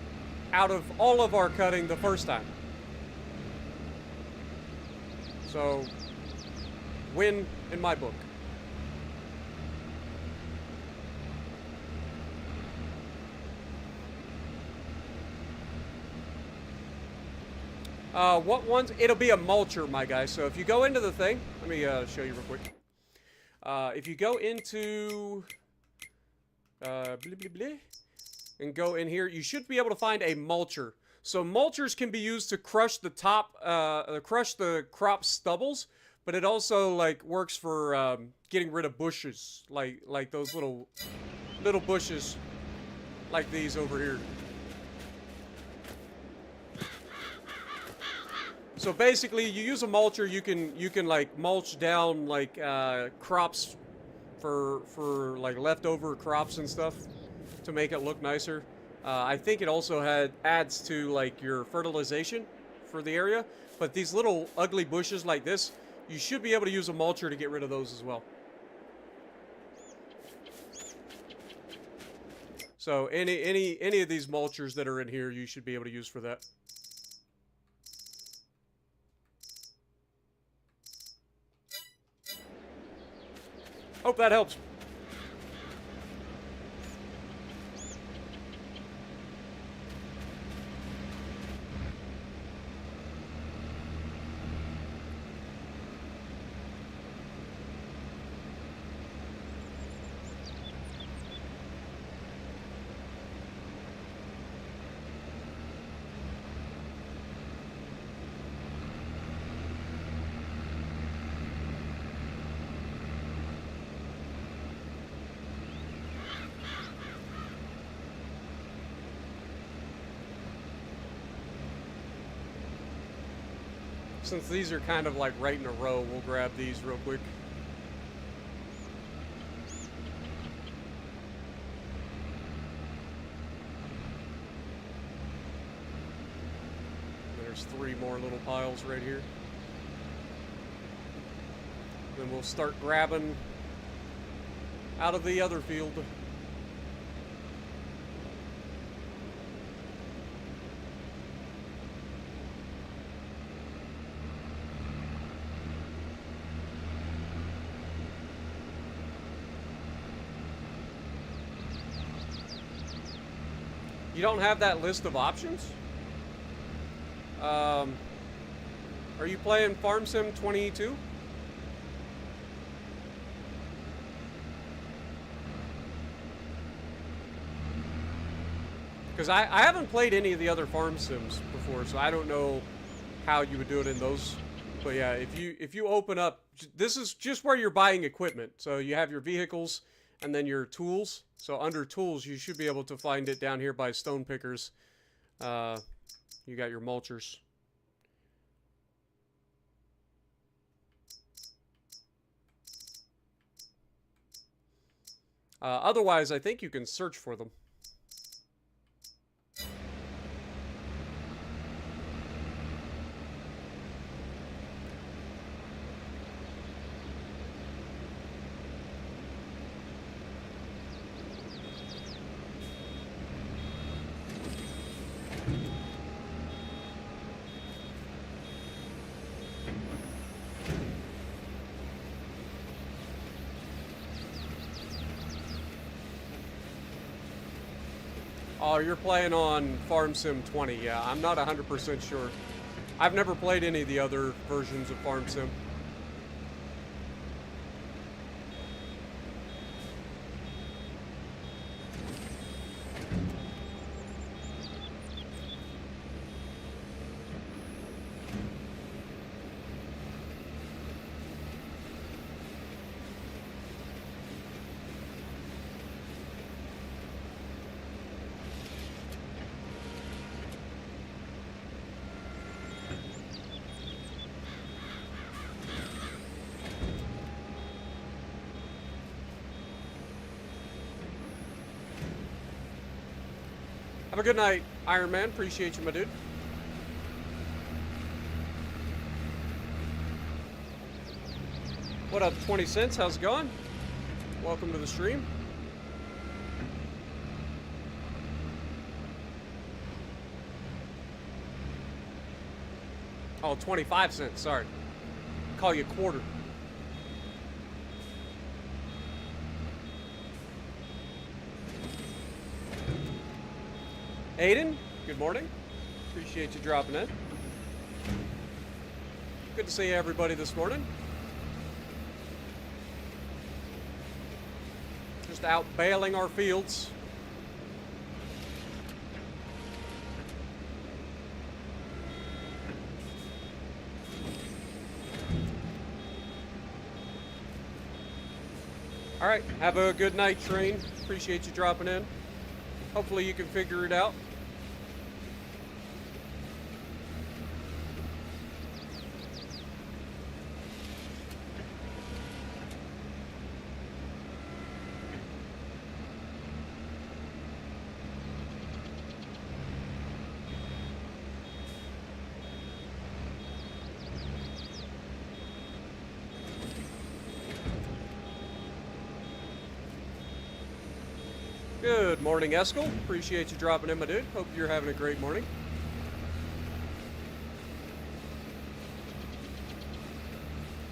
out of all of our cutting the first time. So, win in my book. What ones? It'll be a mulcher, my guy. So if you go into the thing, let me show you real quick. If you go into and go in here, you should be able to find a mulcher. So mulchers can be used to crush the top, crush the crop stubbles, but it also, like, works for getting rid of bushes, like those little bushes, like these over here. So basically, you use a mulcher. You can like mulch down like crops for like leftover crops and stuff to make it look nicer. I think it also adds to like your fertilization for the area. But these little ugly bushes like this, you should be able to use a mulcher to get rid of those as well. So any of these mulchers that are in here, you should be able to use for that. Hope that helps. Since these are kind of like right in a row, we'll grab these real quick. There's 3 more little piles right here. Then we'll start grabbing out of the other field. You don't have that list of options? Are you playing Farm Sim 22? Because I haven't played any of the other Farm Sims before, so I don't know how you would do it in those. But yeah, if you open up, this is just where you're buying equipment. So you have your vehicles and then your tools. So under tools, you should be able to find it down here by stone pickers. You got your mulchers. Otherwise, I think you can search for them. Oh, you're playing on Farm Sim 20. Yeah, I'm not 100% sure. I've never played any of the other versions of Farm Sim. Have a good night, Iron Man. Appreciate you, my dude. What up, 20 cents? How's it going? Welcome to the stream. Oh, 25 cents. Sorry. Call you a quarter. Aiden, good morning. Appreciate you dropping in. Good to see everybody this morning. Just out baling our fields. All right, have a good night, Train. Appreciate you dropping in. Hopefully you can figure it out. Good morning, Eskel. Appreciate you dropping in, my dude. Hope you're having a great morning.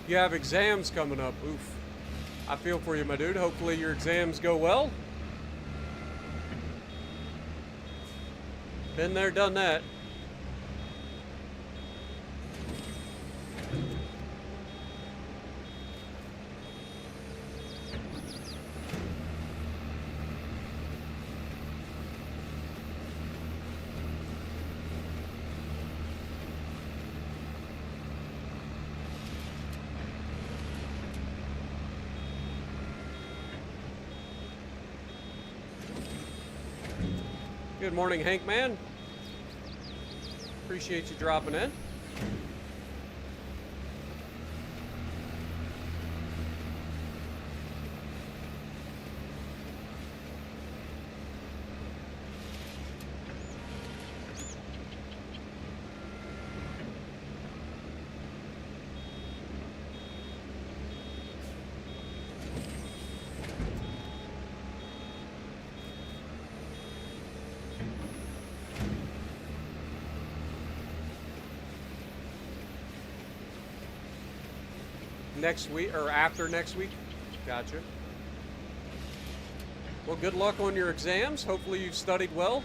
You have exams coming up. Oof. I feel for you, my dude. Hopefully your exams go well. Been there, done that. Good morning, Hank man. Appreciate you dropping in. Next week, or after next week? Gotcha. Well, good luck on your exams. Hopefully you've studied well.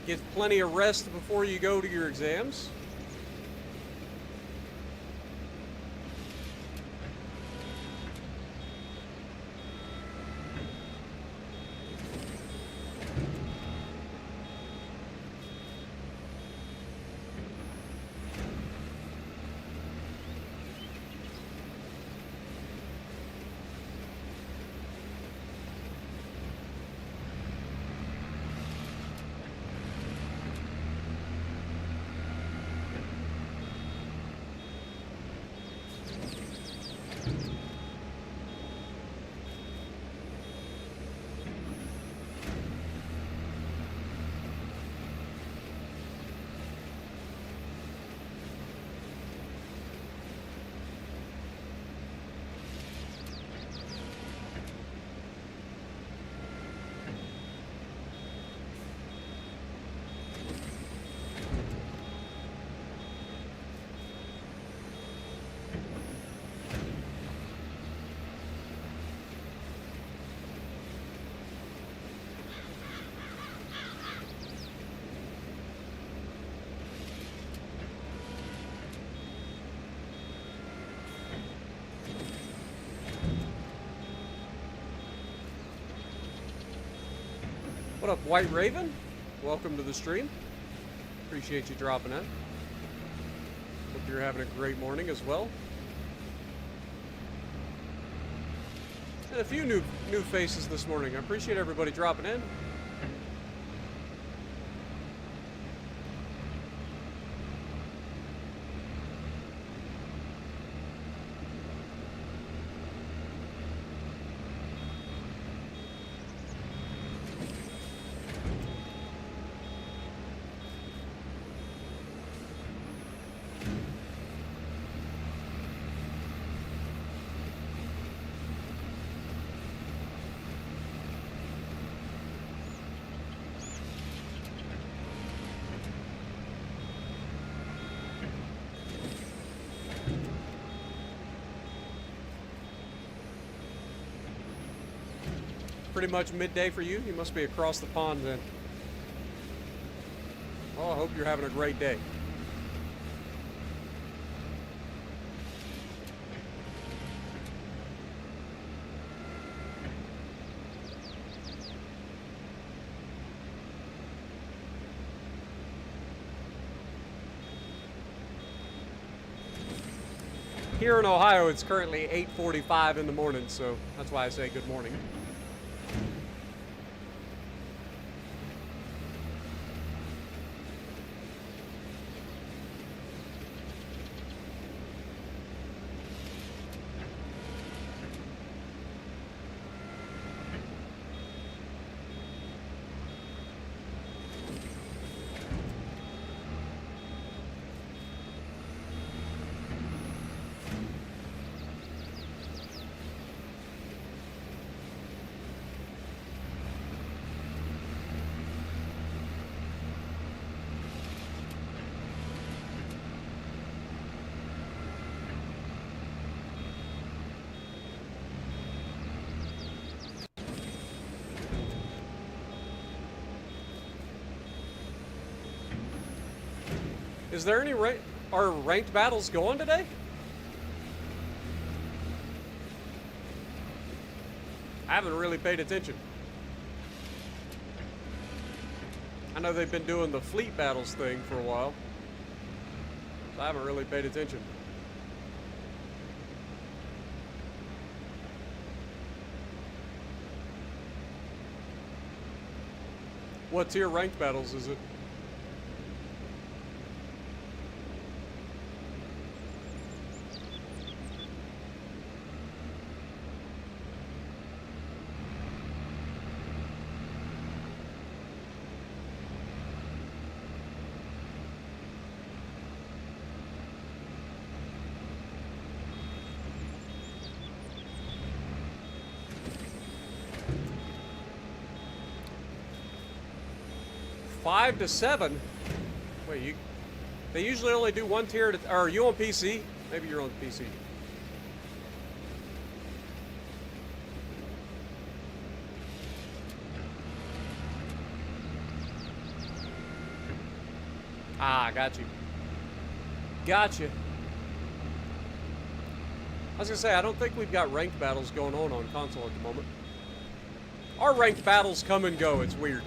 Get plenty of rest before you go to your exams. What up, White Raven? Welcome to the stream. Appreciate you dropping in. Hope you're having a great morning as well. And a few new faces this morning. I appreciate everybody dropping in. Pretty much midday for you. You must be across the pond then. Oh, I hope you're having a great day. Here in Ohio, it's currently 8:45 in the morning, so that's why I say good morning. Is there any are ranked battles going today? I haven't really paid attention. I know they've been doing the fleet battles thing for a while. So I haven't really paid attention. What tier ranked battles is it? Five to 7. Wait, they usually only do one tier at a, are you on PC? Maybe you're on PC. Ah, got you. Gotcha. I was gonna say, I don't think we've got ranked battles going on console at the moment. Our ranked battles come and go, it's weird.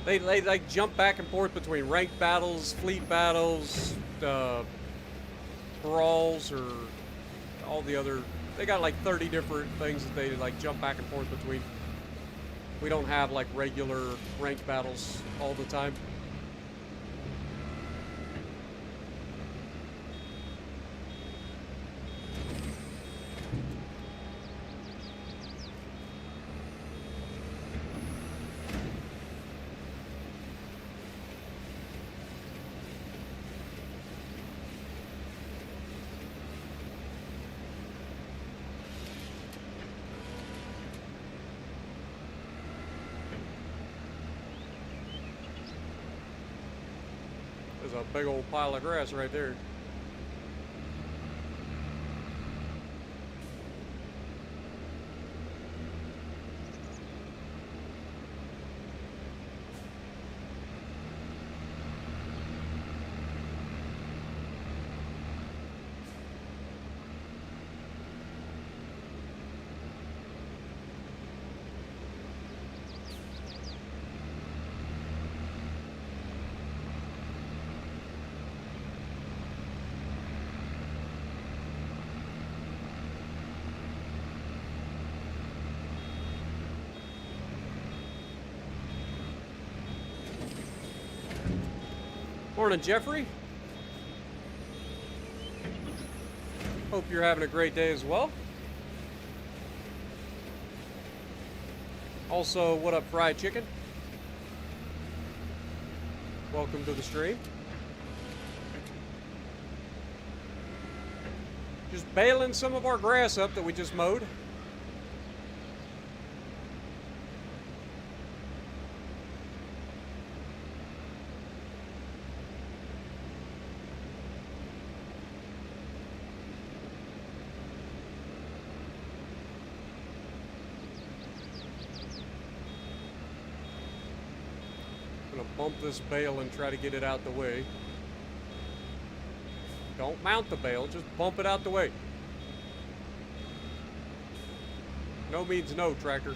They like jump back and forth between ranked battles, fleet battles, brawls, or all the other. They got like 30 different things that they like jump back and forth between. We don't have like regular ranked battles all the time. There's a big old pile of grass right there. Morning, Jeffrey. Hope you're having a great day as well. Also, what up, Fried Chicken? Welcome to the stream. Just baling some of our grass up that we just mowed. Bump this bale and try to get it out the way. Don't mount the bale, just bump it out the way. No means no, tractor.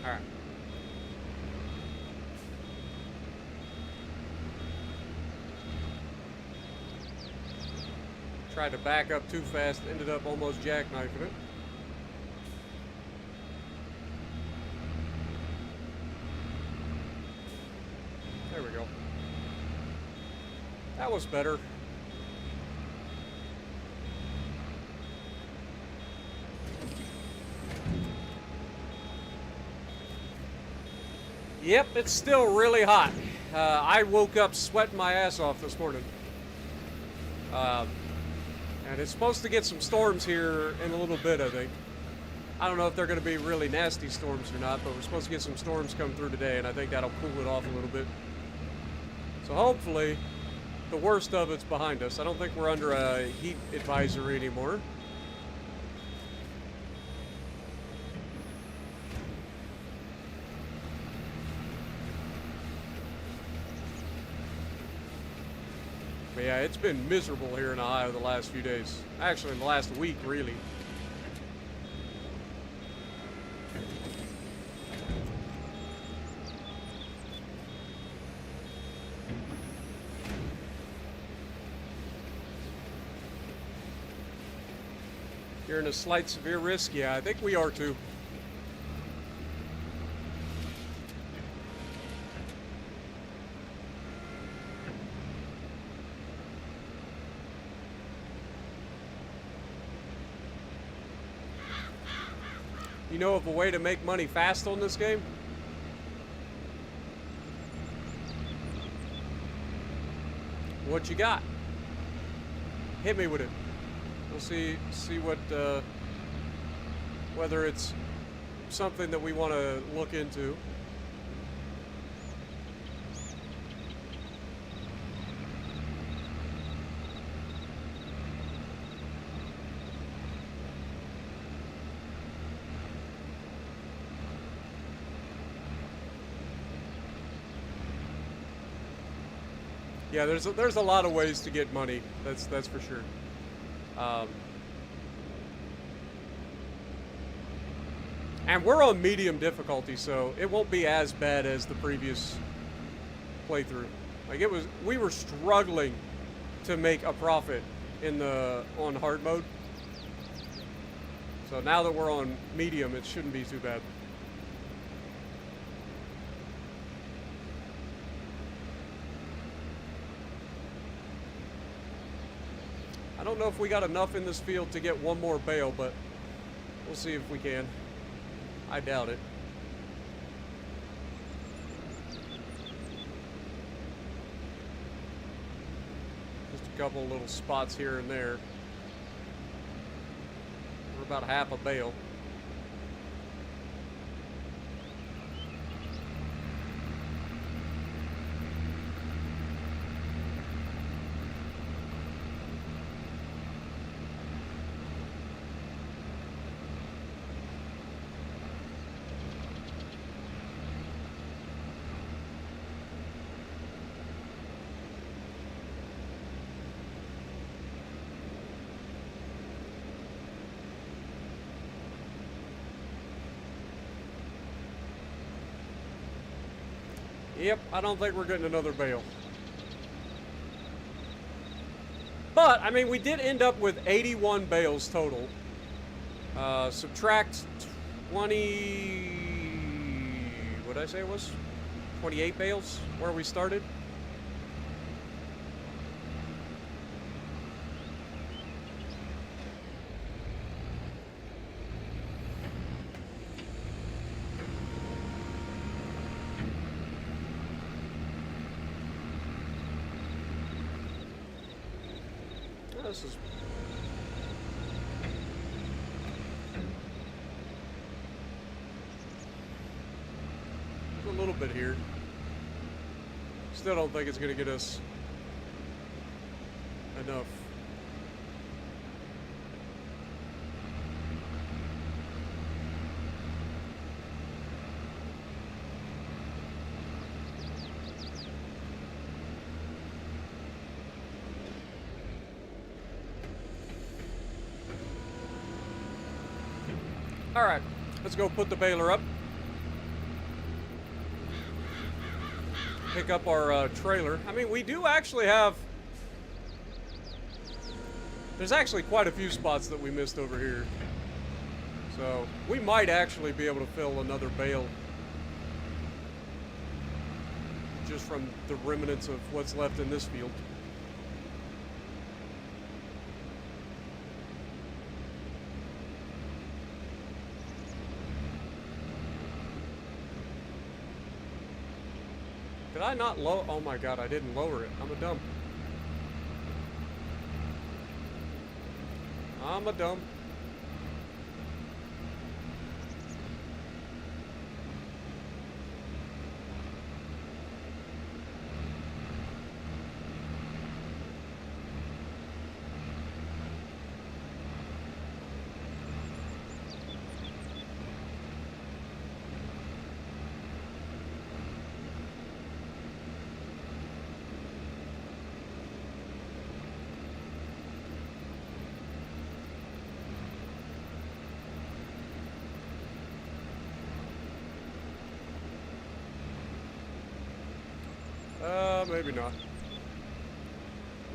All right. Tried to back up too fast, ended up almost jackknifing it. There we go. That was better. Yep, it's still really hot. I woke up sweating my ass off this morning. And it's supposed to get some storms here in a little bit, I think. I don't know if they're going to be really nasty storms or not, but we're supposed to get some storms come through today, and I think that'll cool it off a little bit. So hopefully the worst of it's behind us. I don't think we're under a heat advisory anymore. But yeah, it's been miserable here in Ohio the last few days. Actually, the last week, really. You're in a slight severe risk? Yeah, I think we are too. You know of a way to make money fast on this game? What you got? Hit me with it. We'll see what whether it's something that we want to look into. Yeah, there's a lot of ways to get money. That's for sure. And we're on medium difficulty, so it won't be as bad as the previous playthrough. Like we were struggling to make a profit on hard mode. So now that we're on medium, it shouldn't be too bad. I don't know if we got enough in this field to get one more bale, but we'll see if we can. I doubt it. Just a couple little spots here and there. We're about half a bale. Yep, I don't think we're getting another bale. But, I mean, we did end up with 81 bales total. Subtract 20... what did I say it was? 28 bales, where we started. This is a little bit here. Still don't think it's going to get us enough. All right, let's go put the baler up. Pick up our trailer. I mean, we do actually have... there's actually quite a few spots that we missed over here. So, we might actually be able to fill another bale. Just from the remnants of what's left in this field. Did I not lower? Oh my god, I didn't lower it. I'm a dumb. I'm a dumb. maybe not.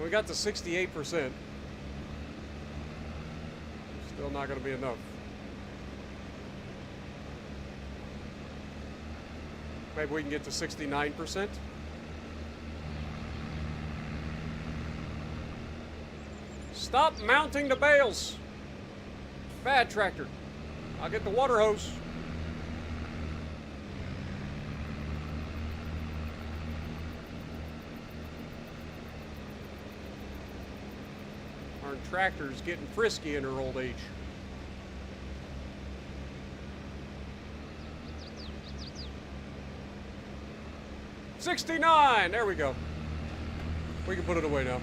We got to 68%. Still not going to be enough. Maybe we can get to 69%. Stop mounting the bales. Bad tractor. I'll get the water hose. Our tractor's getting frisky in her old age. $69. There we go. We can put it away now.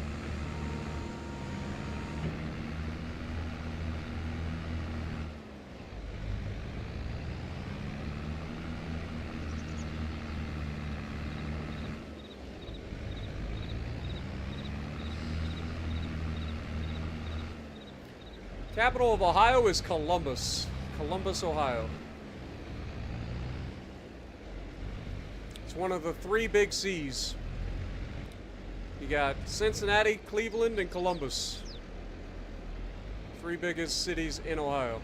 Capital of Ohio is Columbus. Columbus, Ohio. It's one of the three big C's. You got Cincinnati, Cleveland, and Columbus. Three biggest cities in Ohio.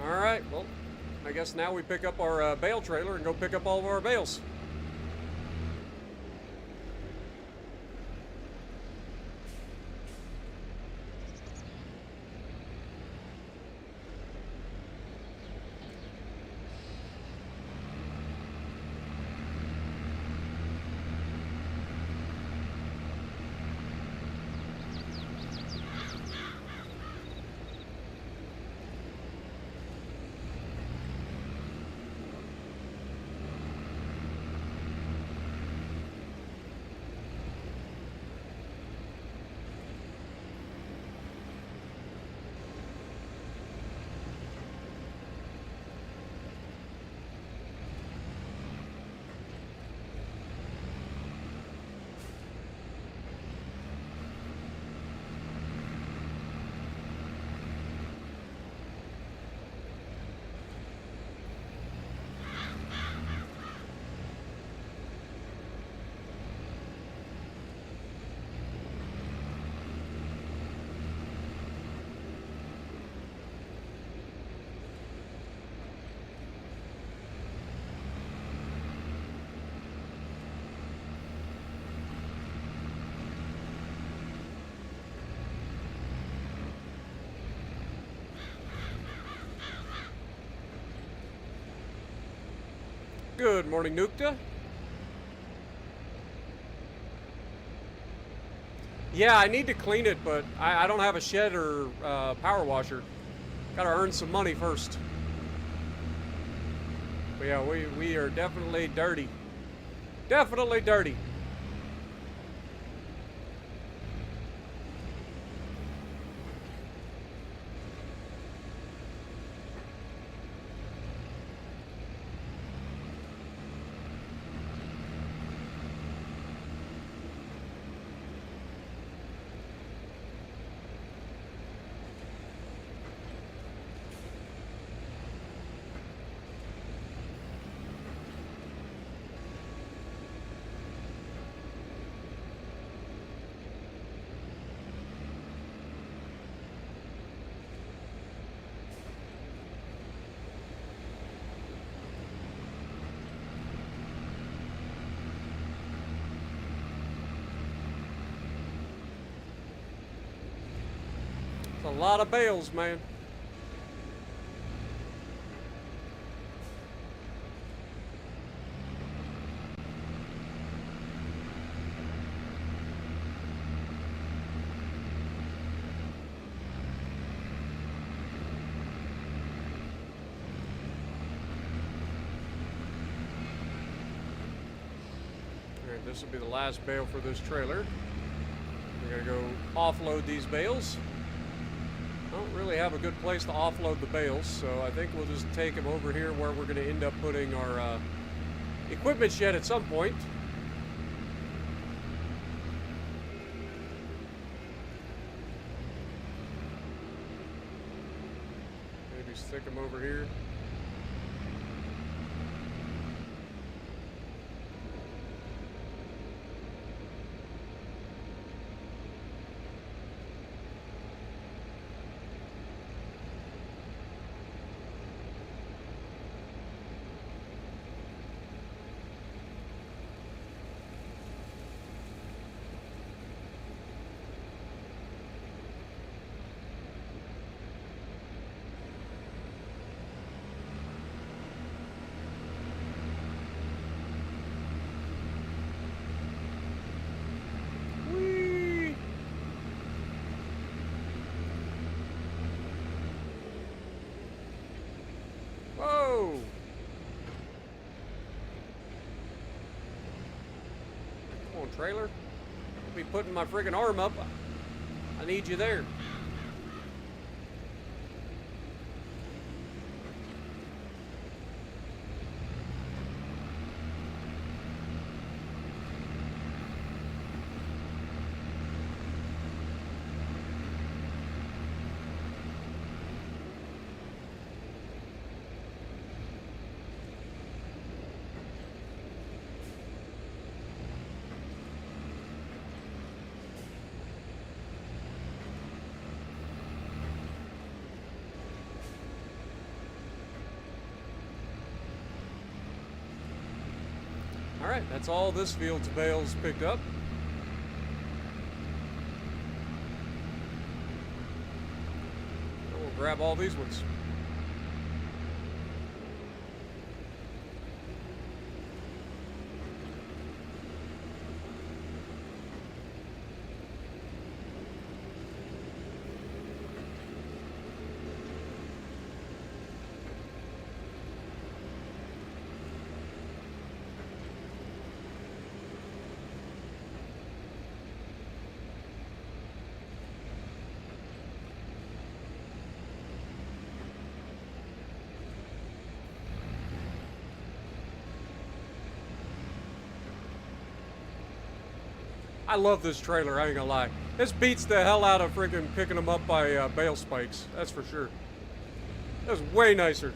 Alright, well, I guess now we pick up our bale trailer and go pick up all of our bales. Good morning, Nukta. Yeah, I need to clean it, but I don't have a shed or power washer. Gotta earn some money first. But yeah, we are definitely dirty. Definitely dirty. A lot of bales, man. Alright, this will be the last bale for this trailer. We're gonna go offload these bales. Don't really have a good place to offload the bales, so I think we'll just take them over here where we're going to end up putting our equipment shed at some point. stick them over here. Whoa! Come on, trailer. I'll be putting my friggin' arm up. I need you there. Alright, that's all this field's bales picked up. We'll grab all these ones. I love this trailer, I ain't gonna lie. This beats the hell out of freaking picking them up by bale spikes, that's for sure. That's way nicer.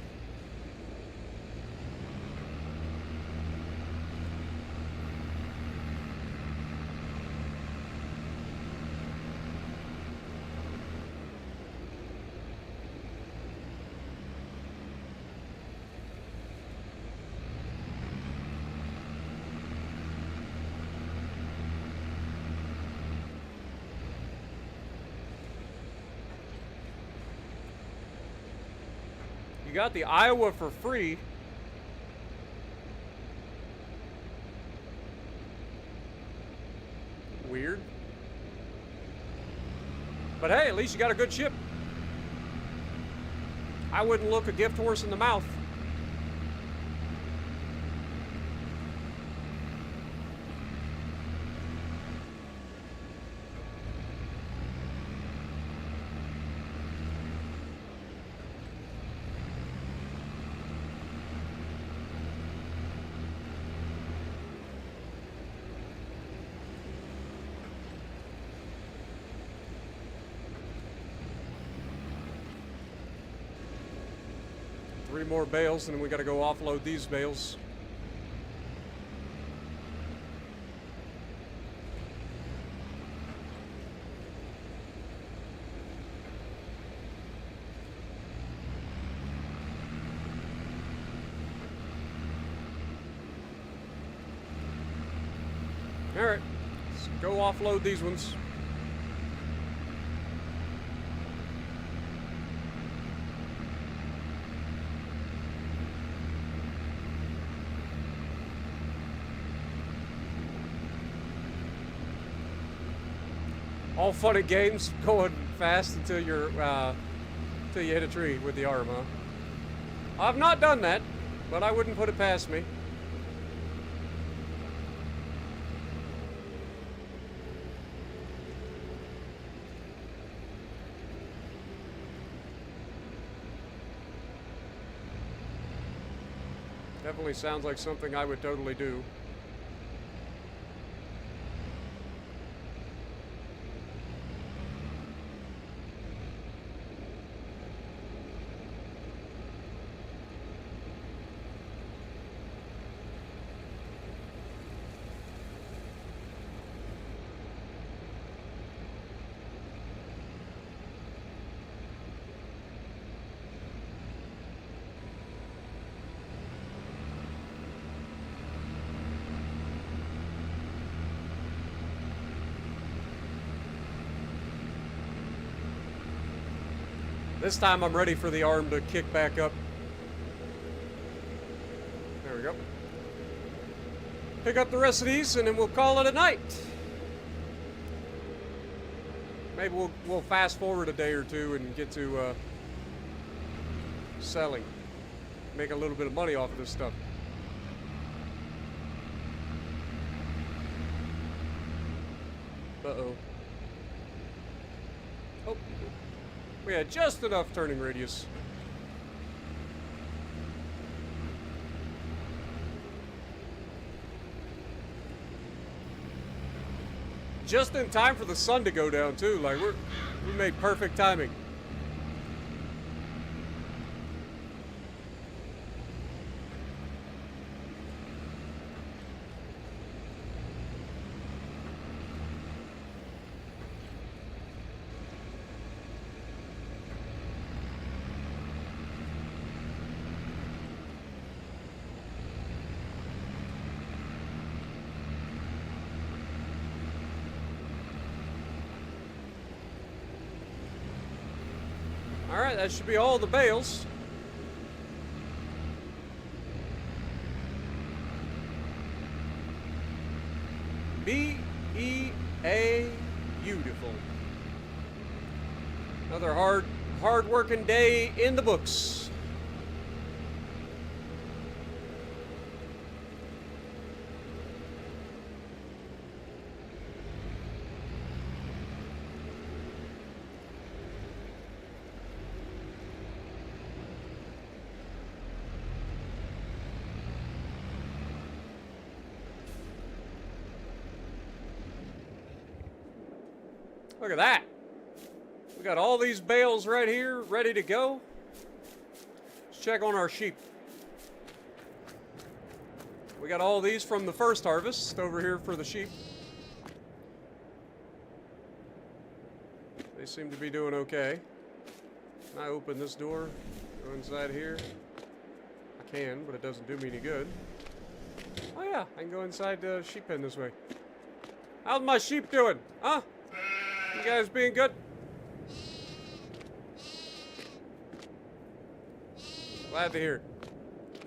You got the Iowa for free. Weird. But hey, at least you got a good ship. I wouldn't look a gift horse in the mouth. Three more bales, and then we got to go offload these bales. All right, let's go offload these ones. All fun and games, going fast until you're until you hit a tree with the arm, huh? I've not done that, but I wouldn't put it past me. Definitely sounds like something I would totally do. This time I'm ready for the arm to kick back up. There we go. Pick up the rest of these and then we'll call it a night. Maybe we'll fast forward a day or two and get to selling. Make a little bit of money off of this stuff. Uh-oh. Oh. We had just enough turning radius. Just in time for the sun to go down too. Like we made perfect timing. Alright, that should be all the bales. B-E-A beautiful. Another hard working day in the books. Look at that. We got all these bales right here ready to go. Let's check on our sheep. We got all these from the first harvest over here for the sheep. They seem to be doing okay. Can I open this door? Go inside here? I can, but it doesn't do me any good. Oh yeah, I can go inside the sheep pen this way. How's my sheep doing? Huh? You guys being good? Glad to hear it.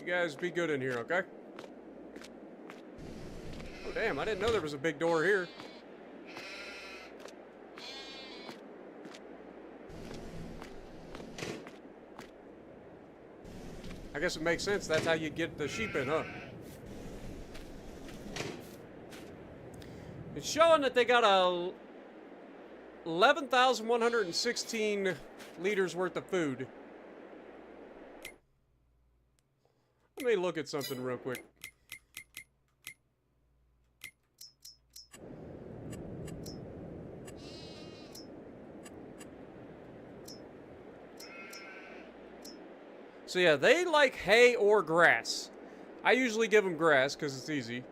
You guys be good in here, okay? Oh, damn, I didn't know there was a big door here. I guess it makes sense. That's how you get the sheep in, huh? It's showing that they got a 11,116 liters worth of food. Let me look at something real quick. So yeah, they like hay or grass. I usually give them grass because it's easy.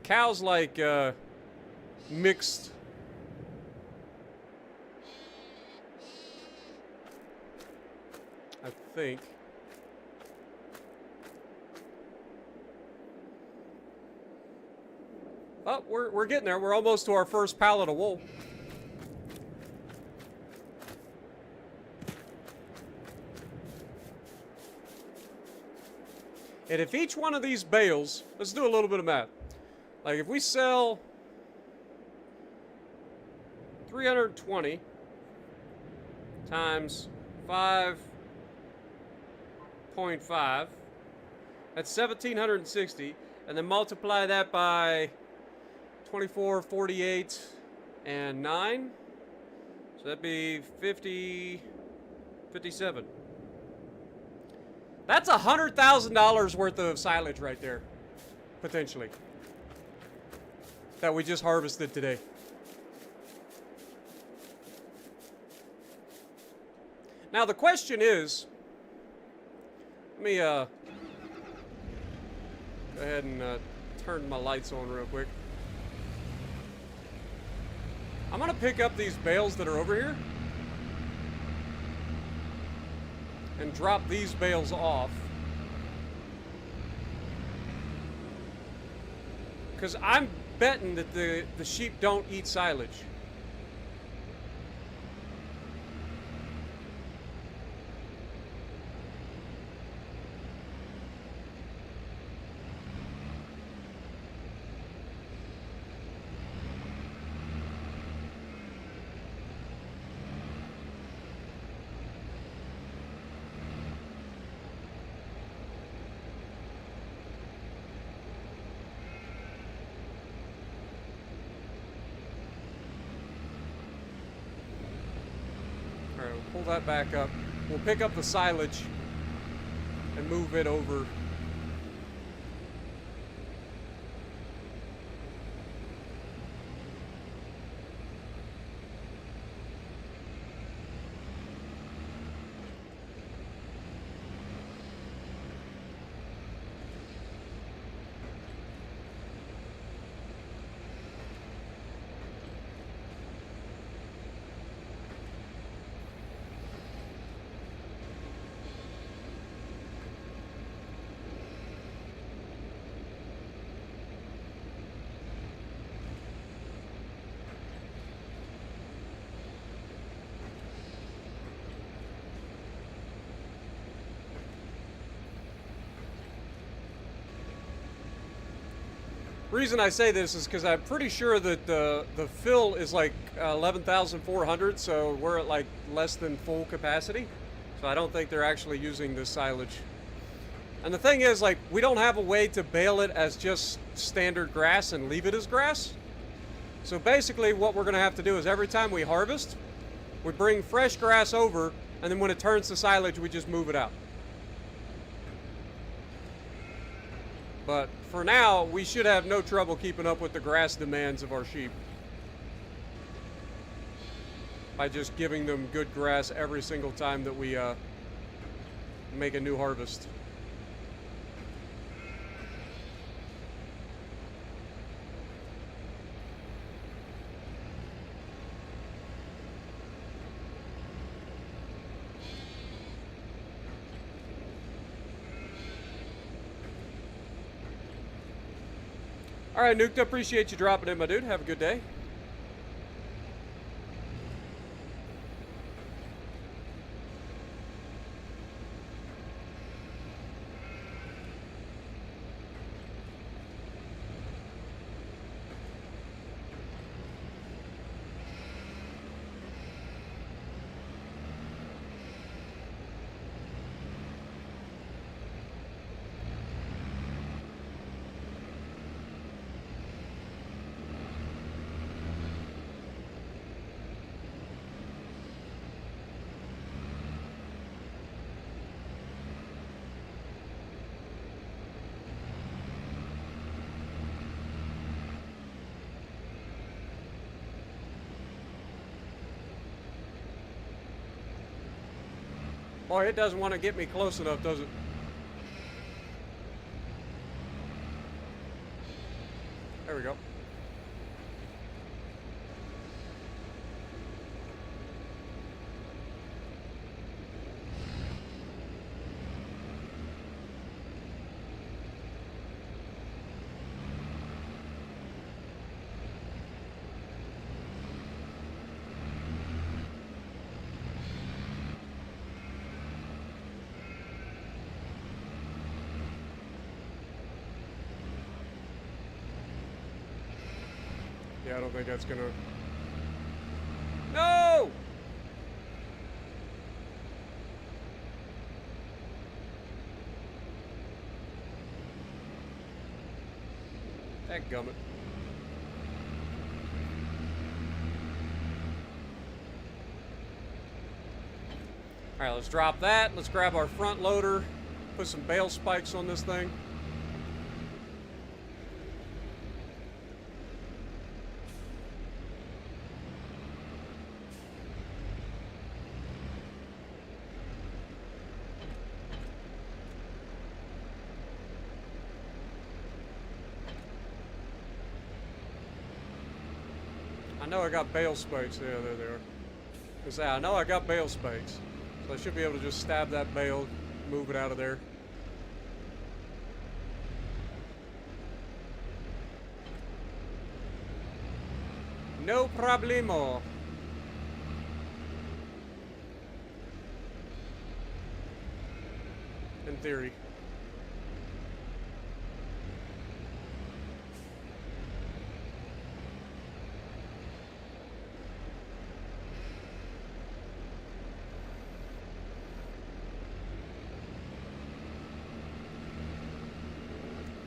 Cows like mixed. I think. Oh, we're getting there. We're almost to our first pallet of wool. And if each one of these bales, let's do a little bit of math. Like if we sell 320 times 5.5, that's 1,760, and then multiply that by 24, 48, and 9. So that'd be 50, 57. That's $100,000 worth of silage right there, potentially, that we just harvested today. Now the question is, let me go ahead and turn my lights on real quick. I'm gonna pick up these bales that are over here and drop these bales off. Because I'm betting that the sheep don't eat silage. Alright, we'll pull that back up. We'll pick up the silage and move it over. Reason I say this is because I'm pretty sure that the fill is like 11,400, so we're at like less than full capacity. So I don't think they're actually using this silage. And the thing is, like, we don't have a way to bale it as just standard grass and leave it as grass. So basically what we're going to have to do is every time we harvest, we bring fresh grass over, and then when it turns to silage, we just move it out. But for now, we should have no trouble keeping up with the grass demands of our sheep by just giving them good grass every single time that we make a new harvest. All right, Nuked, appreciate you dropping in, my dude. Have a good day. Boy, it doesn't want to get me close enough, does it? There we go. Yeah, I don't think that's gonna... No! Dadgummit. Alright, let's drop that. Let's grab our front loader, put some bale spikes on this thing. I know I got bale spikes. Yeah, there they are. I know I got bale spikes. So I should be able to just stab that bale, move it out of there. No problemo. In theory.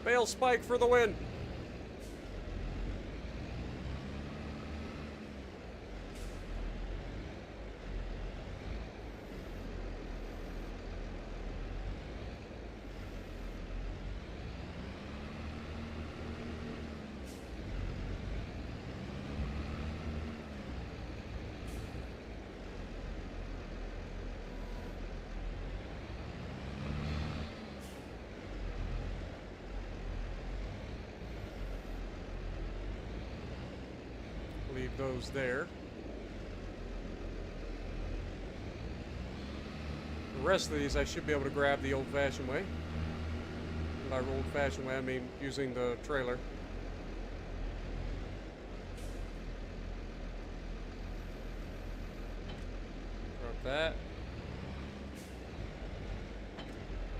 Bale spike for the win. Leave those there. The rest of these I should be able to grab the old-fashioned way. By old-fashioned way, I mean using the trailer. Drop that.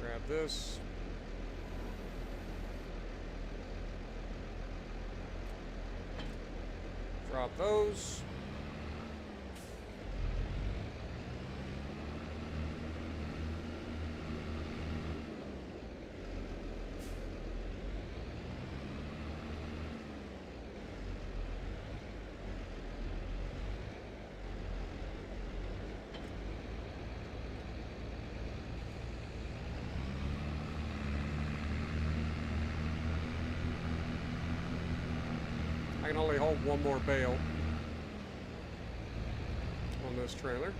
Grab this. Drop those. I can only hold one more bale on this trailer.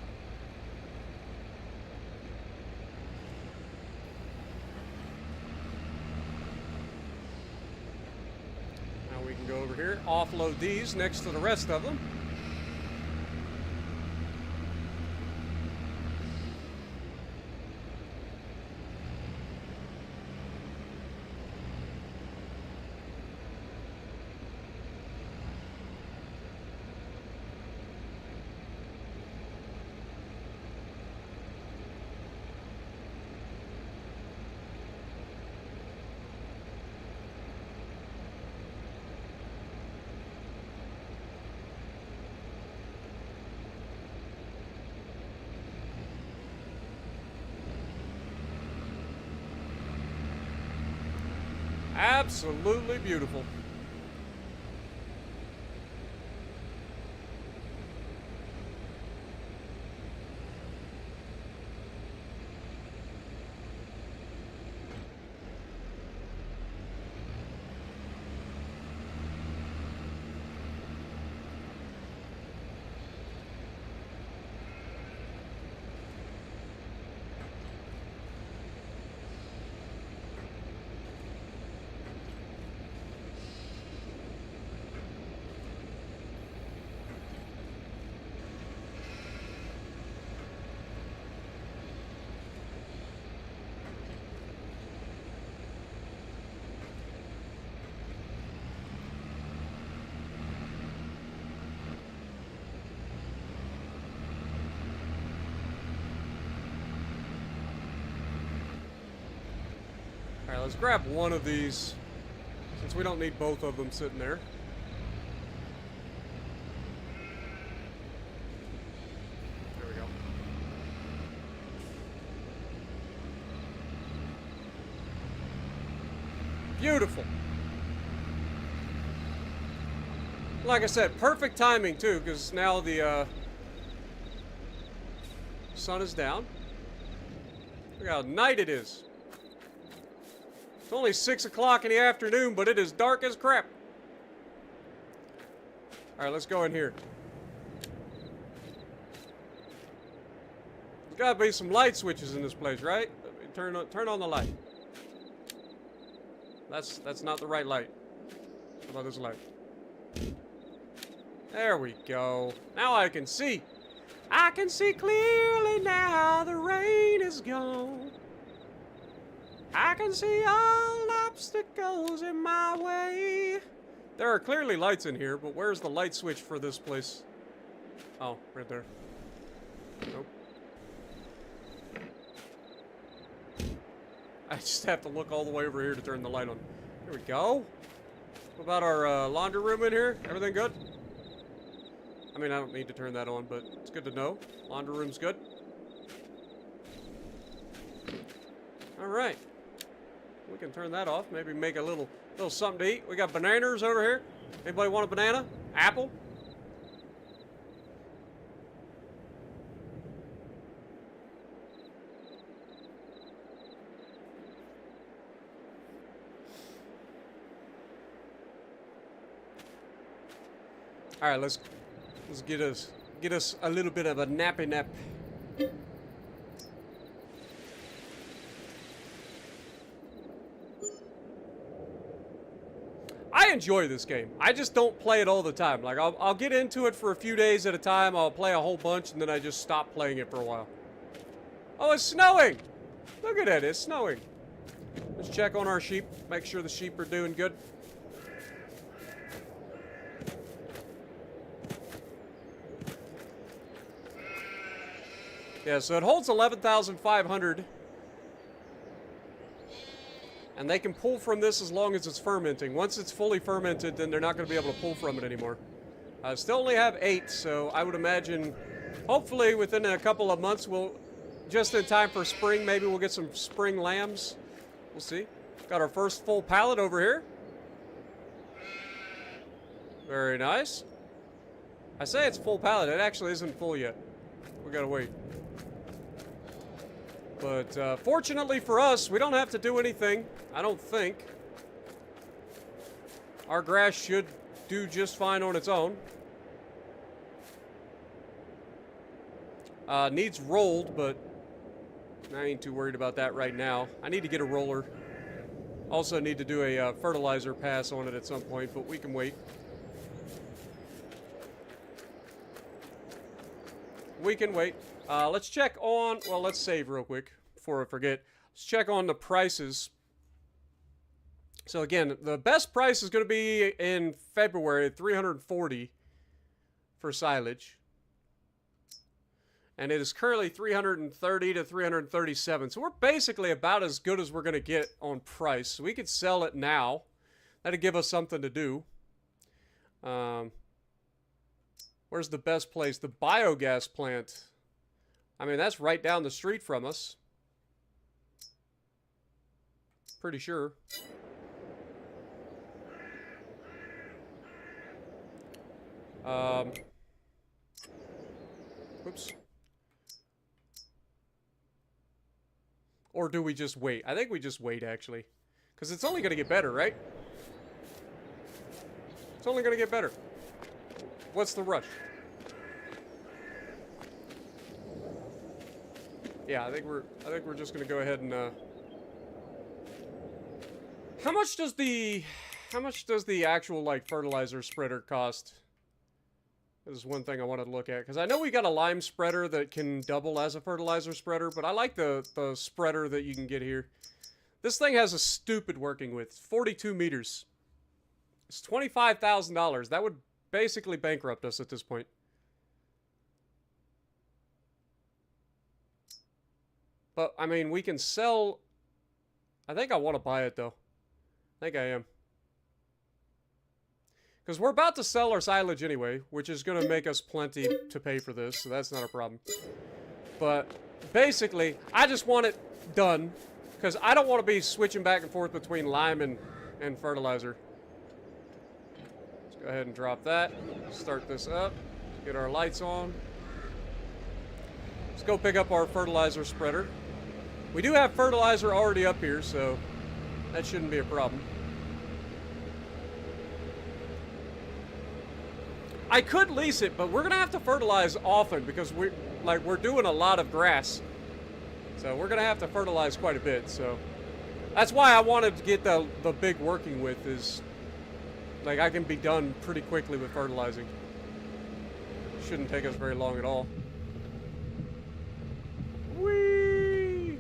Now we can go over here, offload these next to the rest of them. Absolutely beautiful. Alright, let's grab one of these, since we don't need both of them sitting there. There we go. Beautiful. Like I said, perfect timing too, because now the sun is down. Look how night it is. It's only 6 o'clock in the afternoon, but it is dark as crap. Alright, let's go in here. There's gotta be some light switches in this place, right? Turn on the light. That's not the right light. How about this light? There we go. Now I can see. I can see clearly now. The rain is gone. I can see all obstacles in my way. There are clearly lights in here, but where's the light switch for this place? Oh, right there. Nope. I just have to look all the way over here to turn the light on. There we go. What about our laundry room in here? Everything good? I mean, I don't need to turn that on, but it's good to know. Laundry room's good. Alright. We can turn that off. Maybe make a little something to eat. We got bananas over here. Anybody want a banana? Apple? All right, let's get us a little bit of a nappy nap. I enjoy this game. I just don't play it all the time. Like I'll get into it for a few days at a time. I'll play a whole bunch and then I just stop playing it for a while. Oh, it's snowing! Look at it, it's snowing. Let's check on our sheep. Make sure the sheep are doing good. Yeah, so it holds 11,500. And they can pull from this as long as it's fermenting. Once it's fully fermented, then they're not going to be able to pull from it anymore. I still only have 8, so I would imagine, hopefully within a couple of months, just in time for spring, maybe we'll get some spring lambs. We'll see. Got our first full pallet over here. Very nice. I say it's full pallet. It actually isn't full yet. We gotta wait. But fortunately for us, we don't have to do anything, I don't think. Our grass should do just fine on its own. Needs rolled, but I ain't too worried about that right now. I need to get a roller. Also need to do a fertilizer pass on it at some point, but we can wait. We can wait. Let's check on, well, let's save real quick before I forget. Let's check on the prices. So again, the best price is going to be in February at $340 for silage. And it is currently $330 to $337. So we're basically about as good as we're going to get on price. So we could sell it now. That'd give us something to do. Where's the best place? The biogas plant. I mean, that's right down the street from us. Pretty sure. Whoops. Or do we just wait? I think we just wait, actually. Because it's only going to get better, right? It's only going to get better. What's the rush? Yeah, I think we're just going to go ahead and How much does the actual like fertilizer spreader cost? This is one thing I wanted to look at, because I know we got a lime spreader that can double as a fertilizer spreader, but I like the spreader that you can get here. This thing has a stupid working width, 42 meters. It's $25,000. That would basically bankrupt us at this point. But, I mean, we can sell... I think I want to buy it, though. I think I am. Because we're about to sell our silage anyway, which is going to make us plenty to pay for this, so that's not a problem. But, basically, I just want it done, because I don't want to be switching back and forth between lime and fertilizer. Let's go ahead and drop that. Start this up. Get our lights on. Let's go pick up our fertilizer spreader. We do have fertilizer already up here, so that shouldn't be a problem. I could lease it, but we're gonna have to fertilize often because we're doing a lot of grass. So we're gonna have to fertilize quite a bit, so that's why I wanted to get the big working width, is like I can be done pretty quickly with fertilizing. Shouldn't take us very long at all. Whee!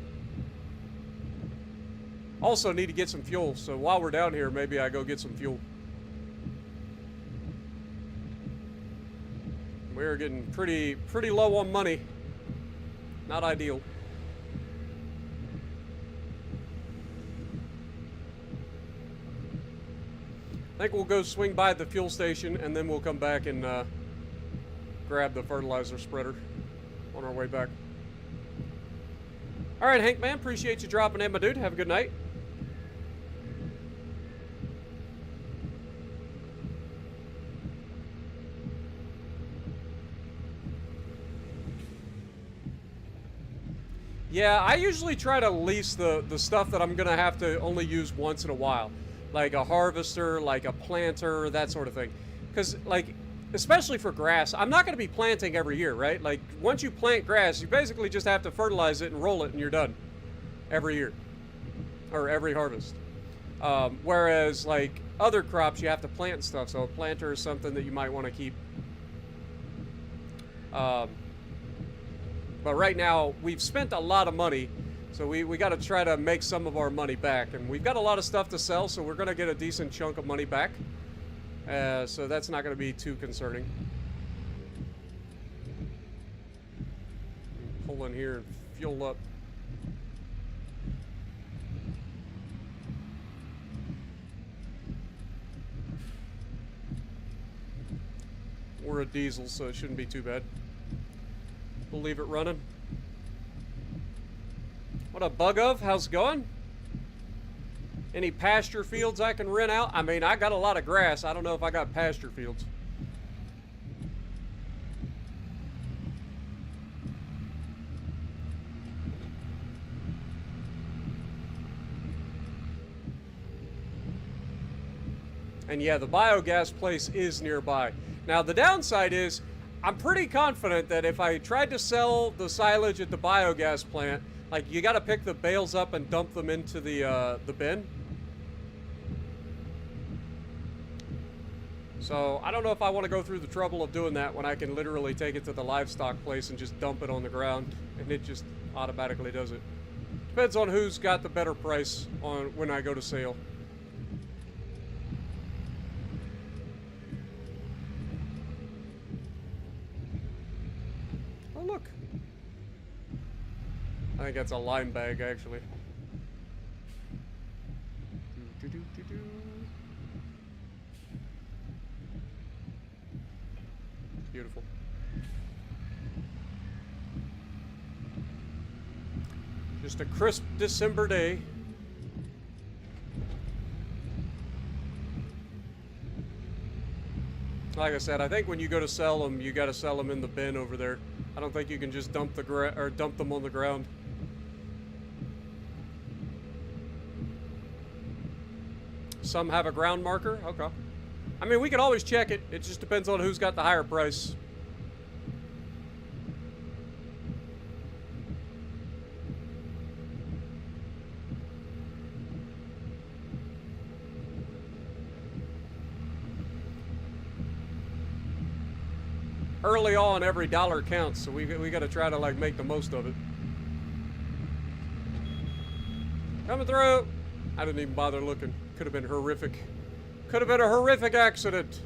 Also need to get some fuel, so while we're down here, maybe I go get some fuel. We're getting pretty low on money. Not ideal. I think we'll go swing by the fuel station and then we'll come back and grab the fertilizer spreader on our way back. All right, Hank, man, appreciate you dropping in, my dude. Have a good night. Yeah, I usually try to lease the stuff that I'm going to have to only use once in a while. Like a harvester, like a planter, that sort of thing. Because, like, especially for grass, I'm not going to be planting every year, right? Like, once you plant grass, you basically just have to fertilize it and roll it and you're done. Every year. Or every harvest. Whereas, like, other crops, you have to plant stuff. So a planter is something that you might want to keep. But right now, we've spent a lot of money, so we got to try to make some of our money back. And we've got a lot of stuff to sell, so we're going to get a decent chunk of money back. So that's not going to be too concerning. Pull in here and fuel up. We're a diesel, so it shouldn't be too bad. We'll leave it running. What a bug of? How's it going? Any pasture fields I can rent out? I mean, I got a lot of grass. I don't know if I got pasture fields. And yeah, the biogas place is nearby. Now, the downside is, I'm pretty confident that if I tried to sell the silage at the biogas plant, like, you got to pick the bales up and dump them into the bin. So, I don't know if I want to go through the trouble of doing that when I can literally take it to the livestock place and just dump it on the ground, and it just automatically does it. Depends on who's got the better price on when I go to sale. Oh, look. I think that's a lime bag, actually. Beautiful. Just a crisp December day. Like I said, I think when you go to sell them, you got to sell them in the bin over there. I don't think you can just dump them on the ground. Some have a ground marker. Okay. I mean, we can always check it. It just depends on who's got the higher price. Early on, every dollar counts, so we got to try to, like, make the most of it. Coming through. I didn't even bother looking. Could have been horrific. Could have been a horrific accident.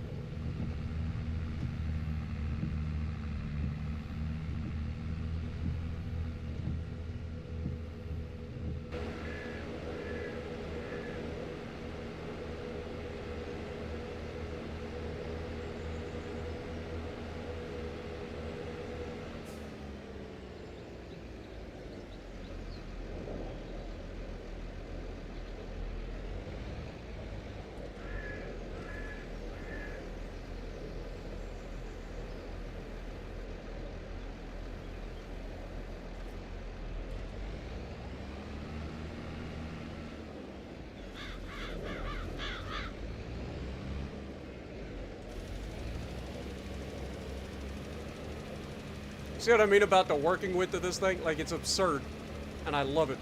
See what I mean about the working width of this thing? Like, it's absurd. And I love it.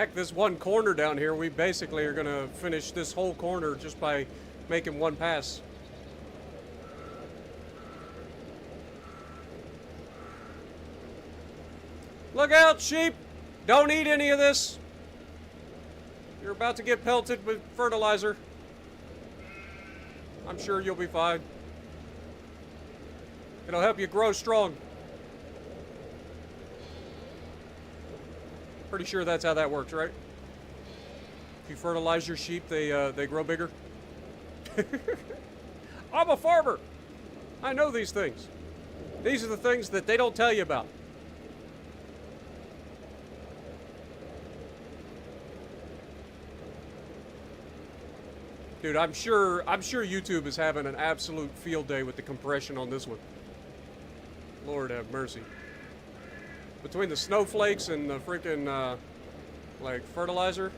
Heck, this one corner down here, we basically are gonna finish this whole corner just by making one pass. Look out, sheep! Don't eat any of this! You're about to get pelted with fertilizer. I'm sure you'll be fine. It'll help you grow strong. Pretty sure that's how that works, right? If you fertilize your sheep, they grow bigger. I'm a farmer! I know these things. These are the things that they don't tell you about. Dude, I'm sure YouTube is having an absolute field day with the compression on this one. Lord have mercy. Between the snowflakes and the freaking, like, fertilizer.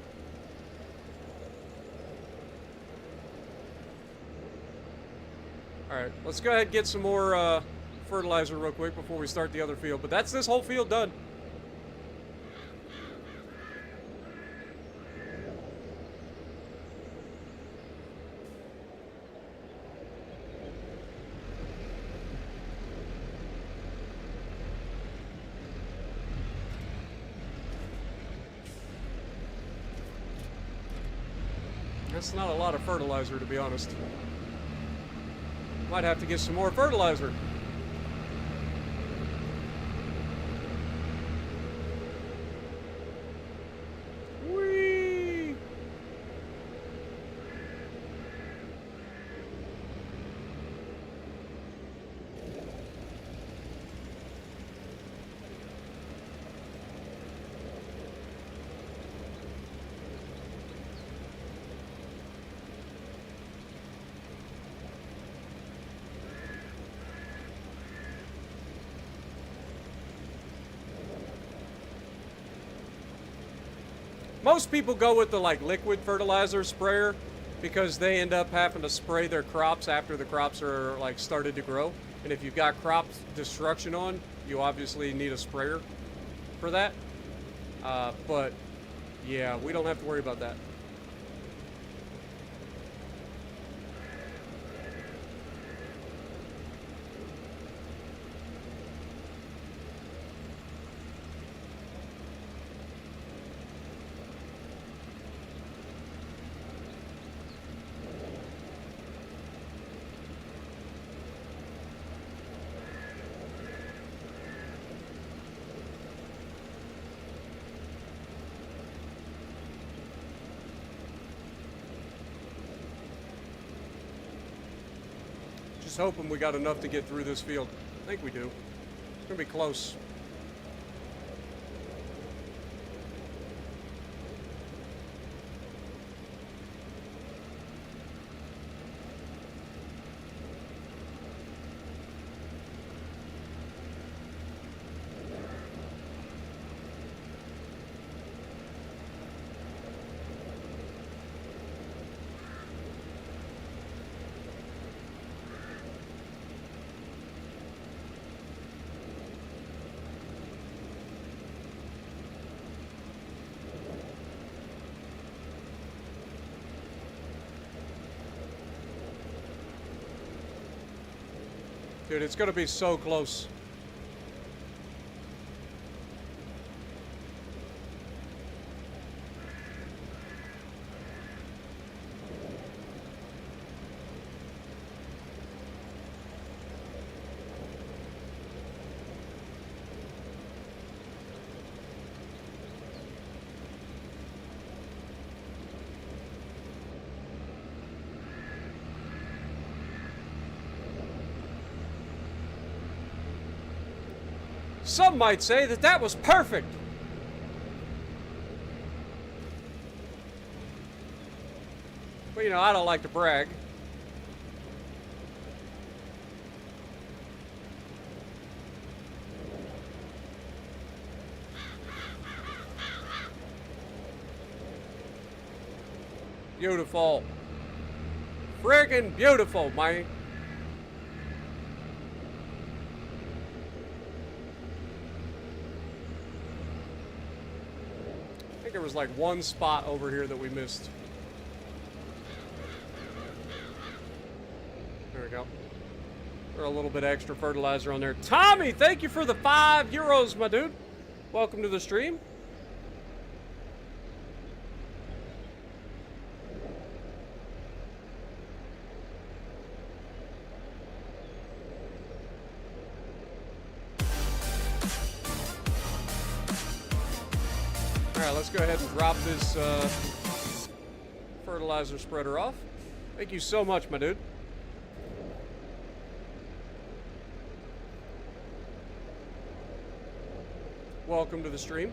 Alright, let's go ahead and get some more, fertilizer real quick before we start the other field. But that's this whole field done. That's not a lot of fertilizer, to be honest. Might have to get some more fertilizer. Whee! Most people go with the like liquid fertilizer sprayer because they end up having to spray their crops after the crops are like started to grow. And if you've got crop destruction on, you obviously need a sprayer for that. But yeah, we don't have to worry about that. Just hoping we got enough to get through this field. I think we do. It's gonna be close. Dude, it's gonna be so close. Some might say that that was perfect. But, you know, I don't like to brag. Beautiful. Friggin' beautiful, man. think there was like one spot over here that we missed. There we go. Throw a little bit of extra fertilizer on there. Tommy, thank you for the €5, my dude. Welcome to the stream. Alright, let's go ahead and drop this fertilizer spreader off. Thank you so much, my dude. Welcome to the stream.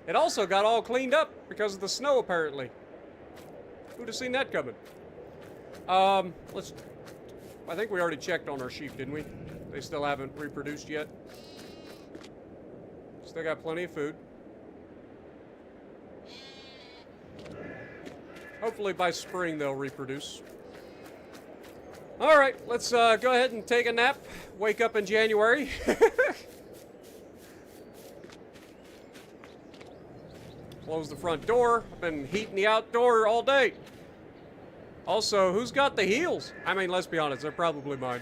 It also got all cleaned up because of the snow, apparently. Who'd have seen that coming? I think we already checked on our sheep, didn't we? They still haven't reproduced yet. Still got plenty of food. Hopefully by spring they'll reproduce. All right, let's go ahead and take a nap. Wake up in January. Close the front door. I've been heating the outdoor all day. Also, who's got the heels? I mean, let's be honest, they're probably mine.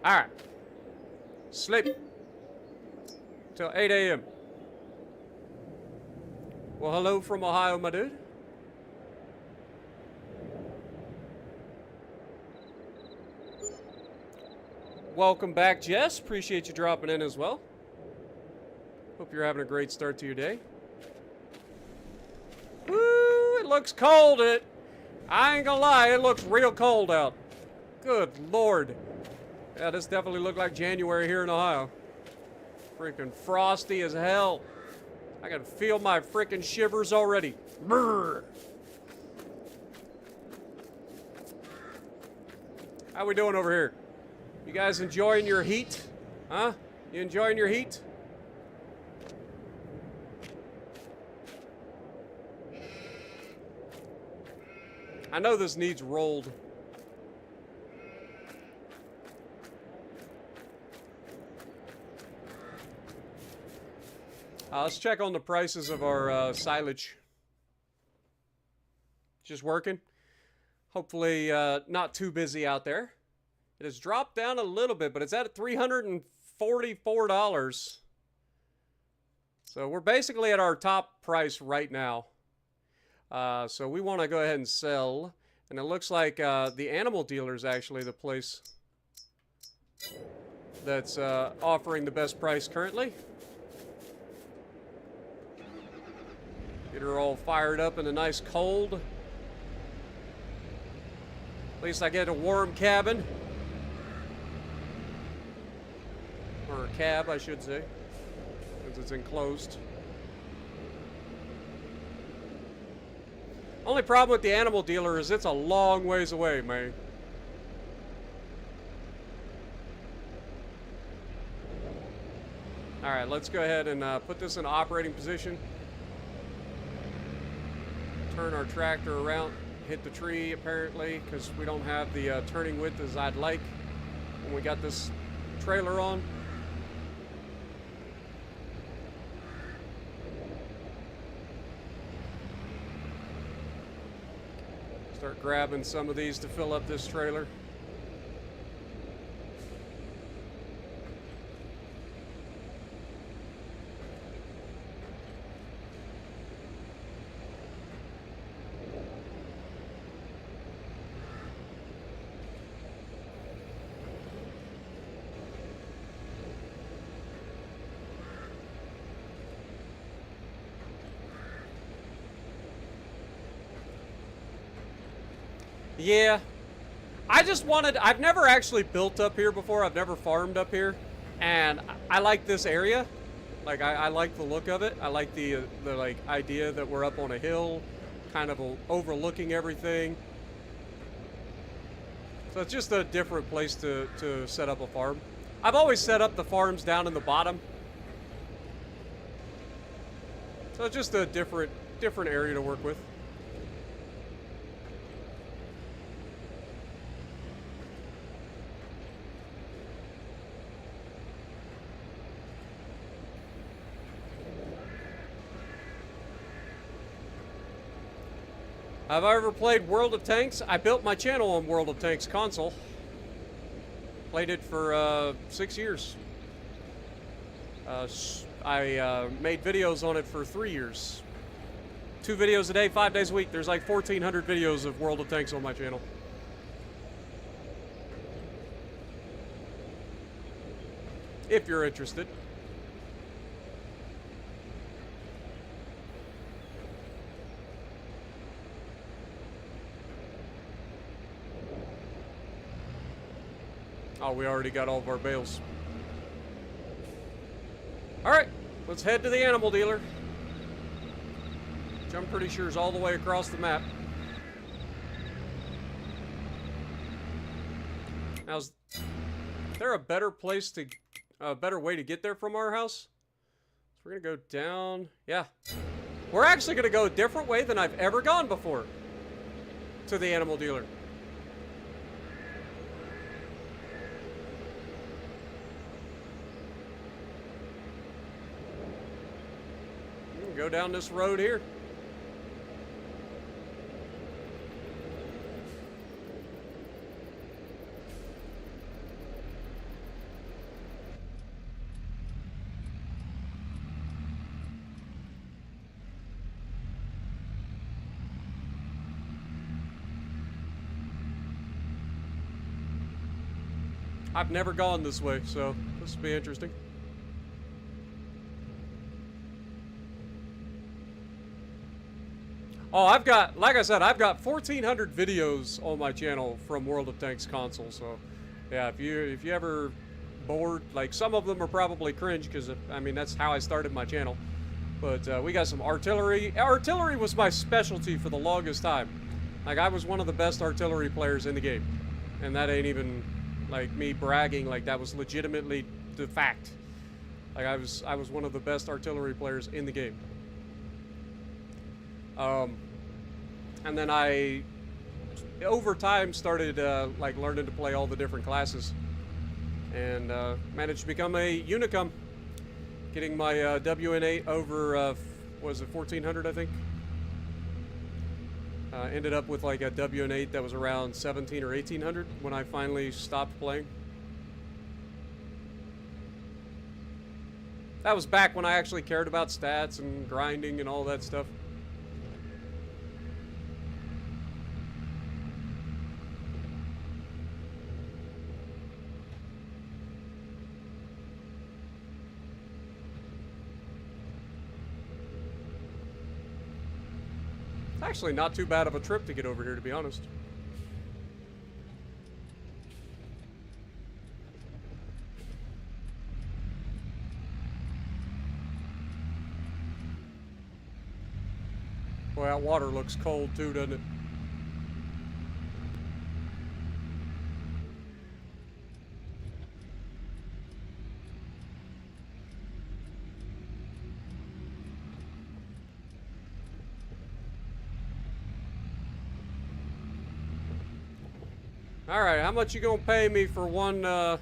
All right. Sleep. Till 8 a.m. Well, hello from Ohio, my dude. Welcome back, Jess. Appreciate you dropping in as well. Hope you're having a great start to your day. Woo, it looks cold. I ain't gonna lie, it looks real cold out. Good Lord. Yeah, this definitely looked like January here in Ohio. Freaking frosty as hell. I can feel my freaking shivers already. Brrr. How we doing over here? You guys enjoying your heat? Huh? You enjoying your heat? I know this needs rolled. Let's check on the prices of our silage. Just working. Hopefully not too busy out there. It has dropped down a little bit, but it's at $344. So we're basically at our top price right now. So we want to go ahead and sell. And it looks like the animal dealer is actually the place that's offering the best price currently. Get her all fired up in a nice cold. At least I get a warm cabin. Or a cab, I should say, since it's enclosed. Only problem with the animal dealer is it's a long ways away, man. Alright, let's go ahead and put this in operating position. Turn our tractor around, hit the tree apparently, because we don't have the turning width as I'd like when we got this trailer on. Start grabbing some of these to fill up this trailer. Yeah, I've never actually built up here before. I've never farmed up here, and I like this area. Like, I like the look of it. I like the like idea that we're up on a hill, kind of overlooking everything. So it's just a different place to set up a farm. I've always set up the farms down in the bottom. So just a different area to work with. Have I ever played World of Tanks? I built my channel on World of Tanks console. Played it for 6 years. I made videos on it for 3 years. 2 videos a day, 5 days a week. There's like 1,400 videos of World of Tanks on my channel. If you're interested. Oh, we already got all of our bales. Alright, let's head to the animal dealer. Which I'm pretty sure is all the way across the map. Now, is there a better place to... a better way to get there from our house? So we're gonna go down... yeah. We're actually gonna go a different way than I've ever gone before. To the animal dealer. Go down this road here. I've never gone this way, so this will be interesting. Oh, I've got, like I said, I've got 1,400 videos on my channel from World of Tanks console. So, yeah, if you ever bored, like some of them are probably cringe because I mean that's how I started my channel. But we got some artillery. Artillery was my specialty for the longest time. Like I was one of the best artillery players in the game, and that ain't even like me bragging. Like that was legitimately the fact. Like I was one of the best artillery players in the game. And then I, over time, started like learning to play all the different classes, and managed to become a unicum, getting my WN8 over was it 1400 I think. Ended up with like a WN8 that was around 17 or 1800 when I finally stopped playing. That was back when I actually cared about stats and grinding and all that stuff. Actually, not too bad of a trip to get over here, to be honest. Boy, that water looks cold too, doesn't it? All right, how much you gonna pay me for one? Okay,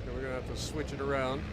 we're gonna have to switch it around.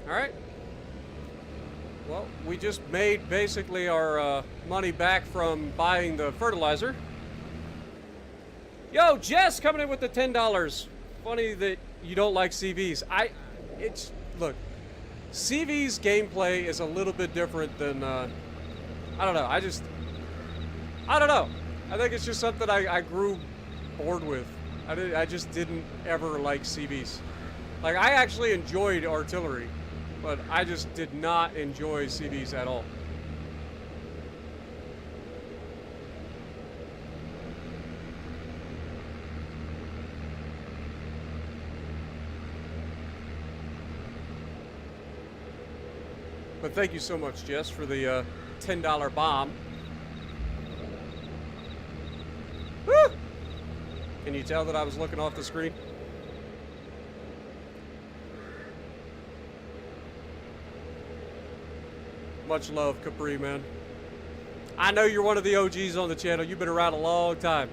Alright. Well, we just made basically our money back from buying the fertilizer. Yo, Jess coming in with the $10. Funny that you don't like CVs. Look, CV's gameplay is a little bit different than, I don't know, I don't know. I think it's just something I grew bored with. I just didn't ever like CVs. Like, I actually enjoyed artillery, but I just did not enjoy CVs at all. But thank you so much, Jess, for the $10 bomb. Woo! Can you tell that I was looking off the screen? Much love, Capri, man. I know you're one of the OGs on the channel. You've been around a long time.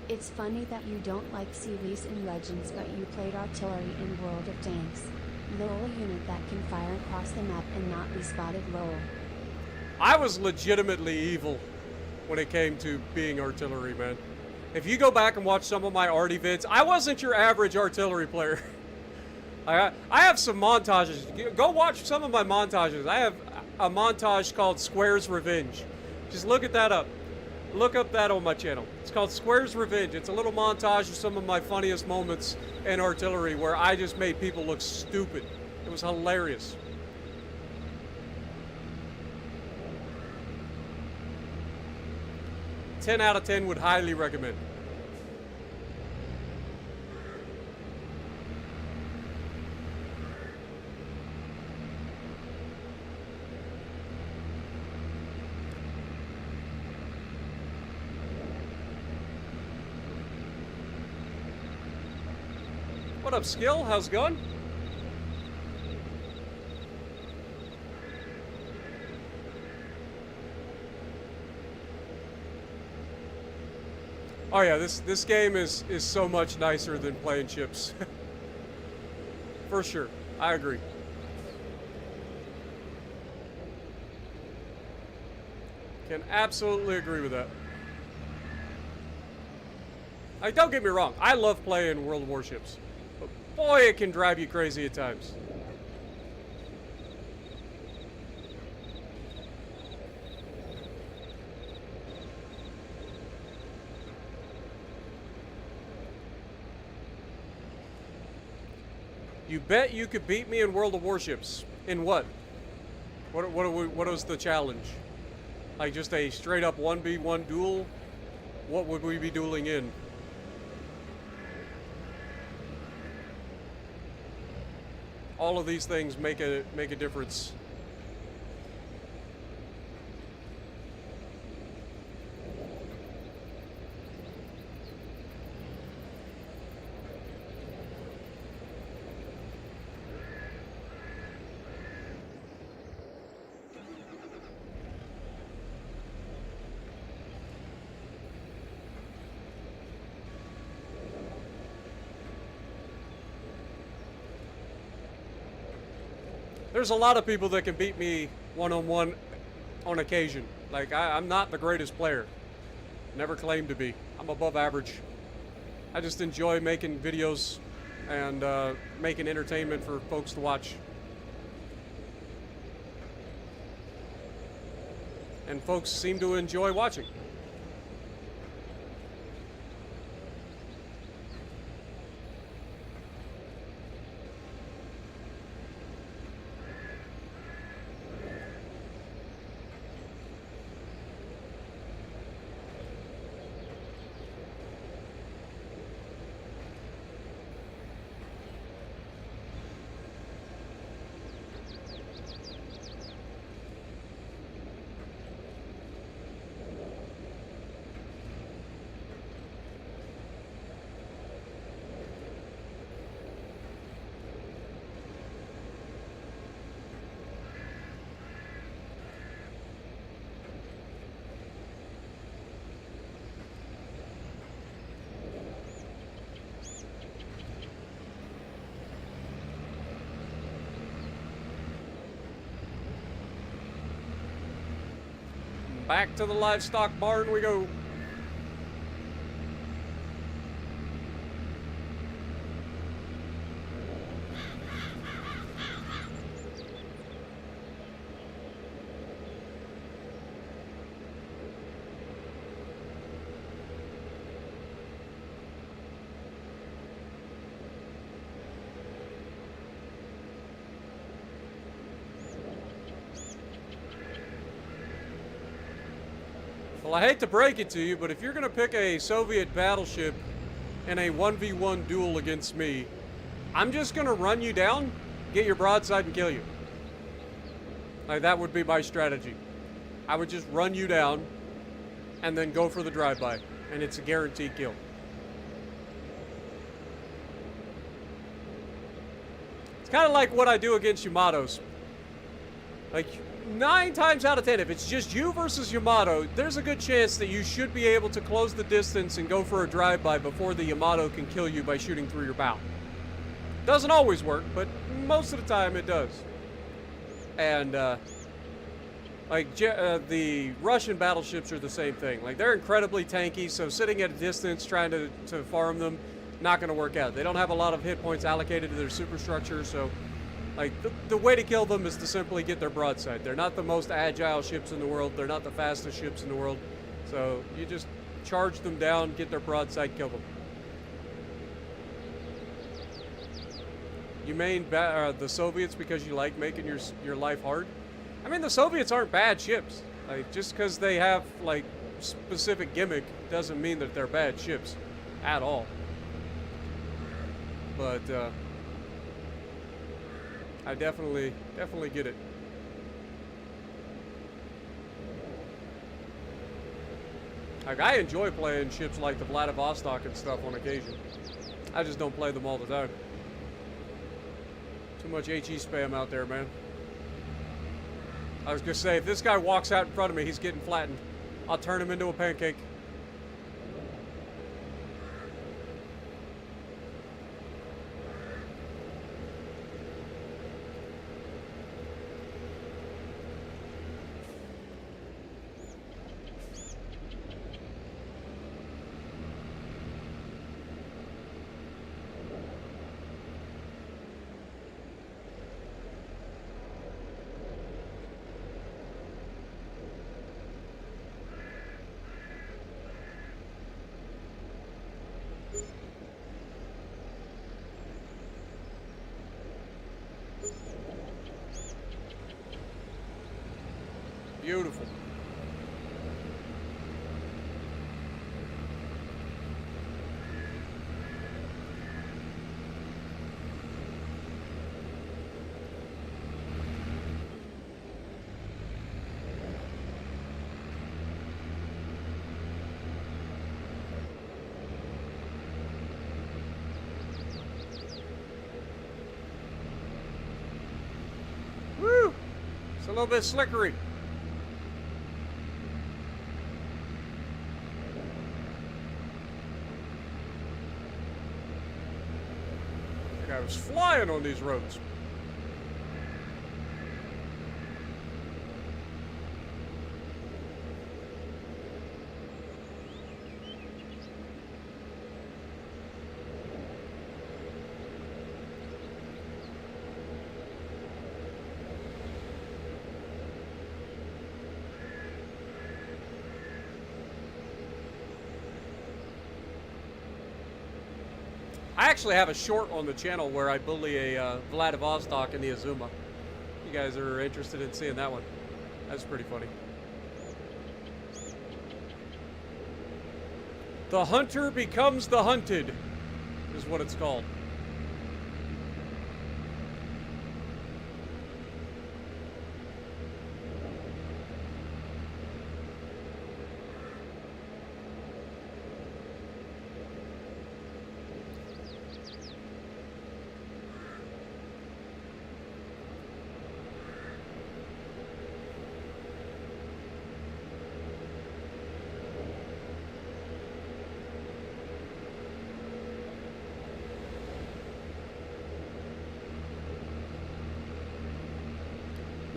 It's funny that you don't like CVs in Legends, but you played artillery in World of Tanks. Lol, a unit that can fire across the map and not be spotted. Lol. I was legitimately evil when it came to being artillery, man. If you go back and watch some of my arty vids, I wasn't your average artillery player. I have some montages. Go watch some of my montages. I have a montage called Square's Revenge. Just look at that up. Look up that on my channel. It's called Square's Revenge. It's a little montage of some of my funniest moments in artillery where I just made people look stupid. It was hilarious. "10 out of 10 would highly recommend. What up, Skill? How's it going? Oh yeah, this game is so much nicer than playing ships. For sure. I agree. Can absolutely agree with that. Like, don't get me wrong, I love playing World of Warships. But boy, it can drive you crazy at times. You bet you could beat me in World of Warships. In what? What was the challenge? Like just a straight up 1v1 duel? What would we be dueling in? All of these things make a difference. There's a lot of people that can beat me one-on-one on occasion. Like, I'm not the greatest player. Never claimed to be. I'm above average. I just enjoy making videos and making entertainment for folks to watch. And folks seem to enjoy watching. Back to the livestock barn we go. Well, I hate to break it to you, but if you're going to pick a Soviet battleship in a 1v1 duel against me, I'm just going to run you down, get your broadside, and kill you. Like, that would be my strategy. I would just run you down and then go for the drive-by, and it's a guaranteed kill. It's kind of like what I do against Yamatos. Like, 9 times out of 10, if it's just you versus Yamato, there's a good chance that you should be able to close the distance and go for a drive-by before the Yamato can kill you by shooting through your bow. Doesn't always work, but most of the time it does. And, the Russian battleships are the same thing. Like, they're incredibly tanky, so sitting at a distance trying to farm them, not going to work out. They don't have a lot of hit points allocated to their superstructure, so... Like, the way to kill them is to simply get their broadside. They're not the most agile ships in the world. They're not the fastest ships in the world. So, you just charge them down, get their broadside, kill them. You main the Soviets because you like making your life hard? I mean, the Soviets aren't bad ships. Like, just because they have, like, specific gimmick doesn't mean that they're bad ships. At all. But, I definitely get it. Like, I enjoy playing ships like the Vladivostok and stuff on occasion. I just don't play them all the time. Too much HE spam out there, man. I was gonna say, if this guy walks out in front of me, he's getting flattened. I'll turn him into a pancake. Beautiful. Woo! It's a little bit slickery. I was flying on these roads. I actually have a short on the channel where I bully a Vladivostok in the Azuma. You guys are interested in seeing that one? That's pretty funny. The hunter becomes the hunted, is what it's called.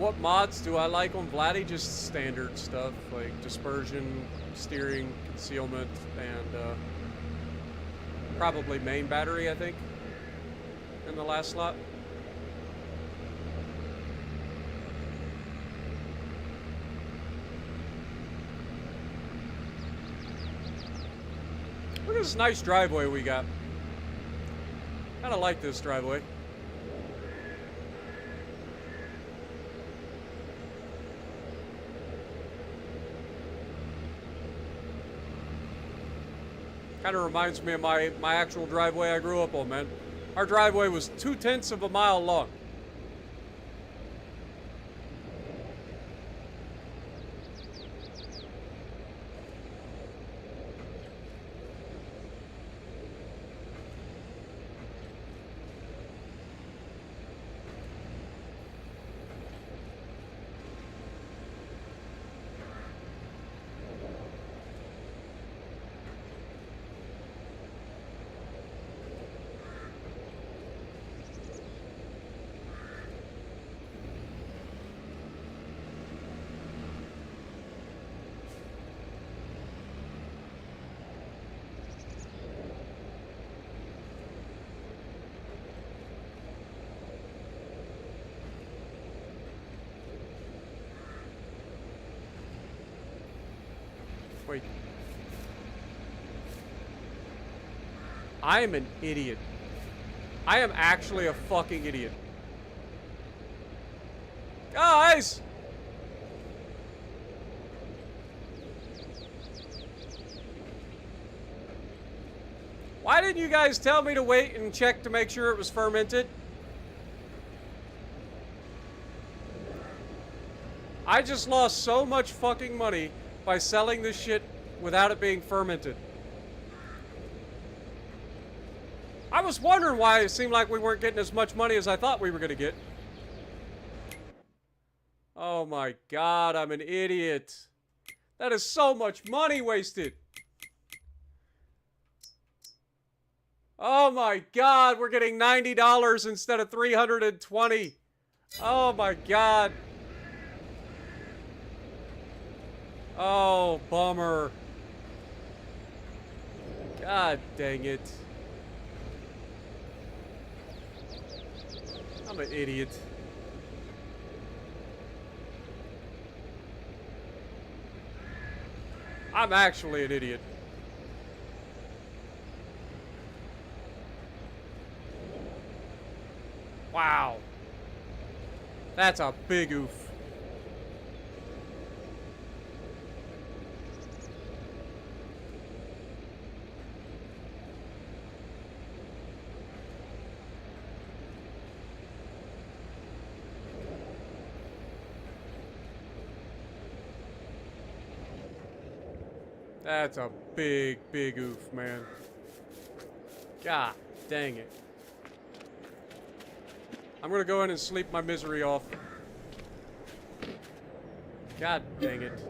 What mods do I like on Vladdy? Just standard stuff like dispersion, steering, concealment, and probably main battery, I think, in the last slot. Look at this nice driveway we got. Kind of like this driveway. Kind of reminds me of my actual driveway I grew up on, man. Our driveway was 2/10 of a mile long. Wait. I am an idiot. I am actually a fucking idiot. Guys! Why didn't you guys tell me to wait and check to make sure it was fermented? I just lost so much fucking money by selling this shit without it being fermented. I was wondering why it seemed like we weren't getting as much money as I thought we were going to get. Oh my god, I'm an idiot. That is so much money wasted. Oh my god, we're getting $90 instead of $320. Oh my god. Oh, bummer. God dang it. I'm an idiot. I'm actually an idiot. Wow. That's a big oof. That's a big, big oof, man. God dang it. I'm gonna go in and sleep my misery off. God dang it.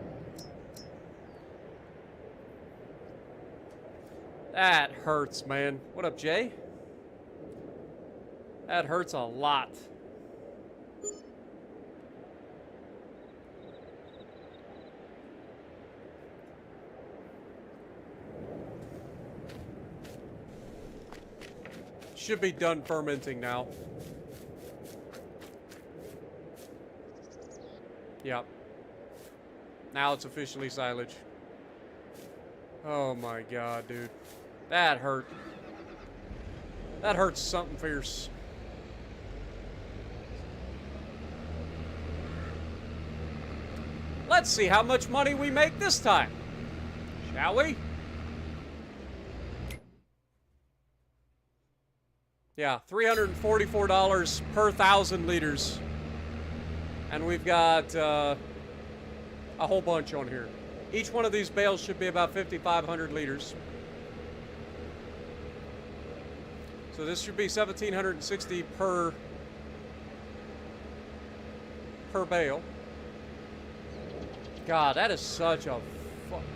That hurts, man. What up, Jay? That hurts a lot. Should be done fermenting now. Yep. Now it's officially silage. Oh my god, dude. That hurt. That hurts something fierce. Let's see how much money we make this time. Shall we? Yeah, $344 per 1,000 liters. And we've got a whole bunch on here. Each one of these bales should be about 5,500 liters. So this should be $1,760 per bale. God, that is such a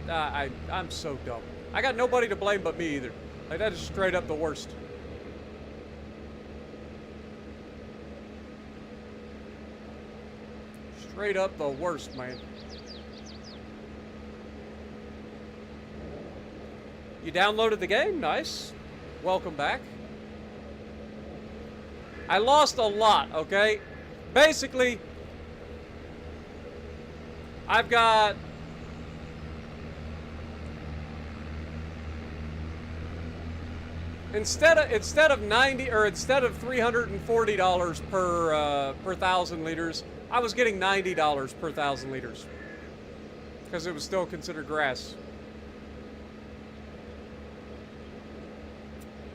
I'm so dumb. I got nobody to blame but me either. Like, that is straight up the worst. Straight up the worst, man. You downloaded the game? Nice. Welcome back. I lost a lot, okay? Basically, I've got... Instead of $340 per 1,000 liters, I was getting $90 per 1,000 liters. Because it was still considered grass.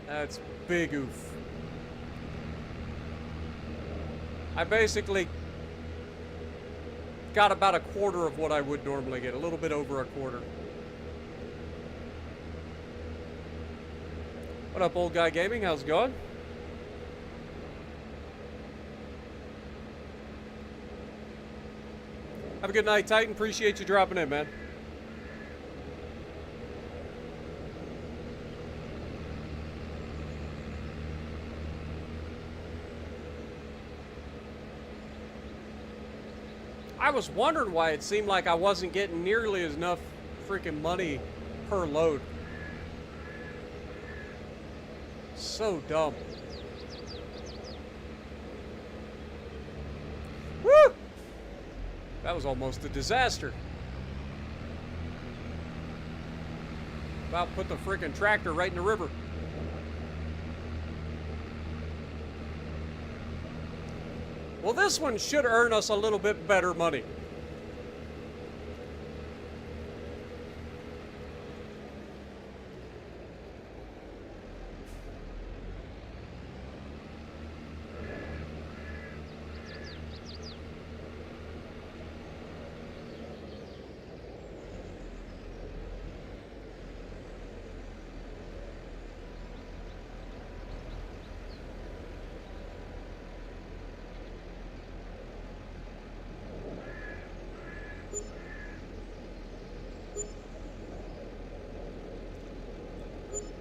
That's big oof. I basically got about a quarter of what I would normally get. A little bit over a quarter. What up, old guy gaming? How's it going? Have a good night, Titan. Appreciate you dropping in, man. I was wondering why it seemed like I wasn't getting nearly enough freaking money per load. So dumb. Woo! That was almost a disaster. About put the freaking tractor right in the river. Well, this one should earn us a little bit better money.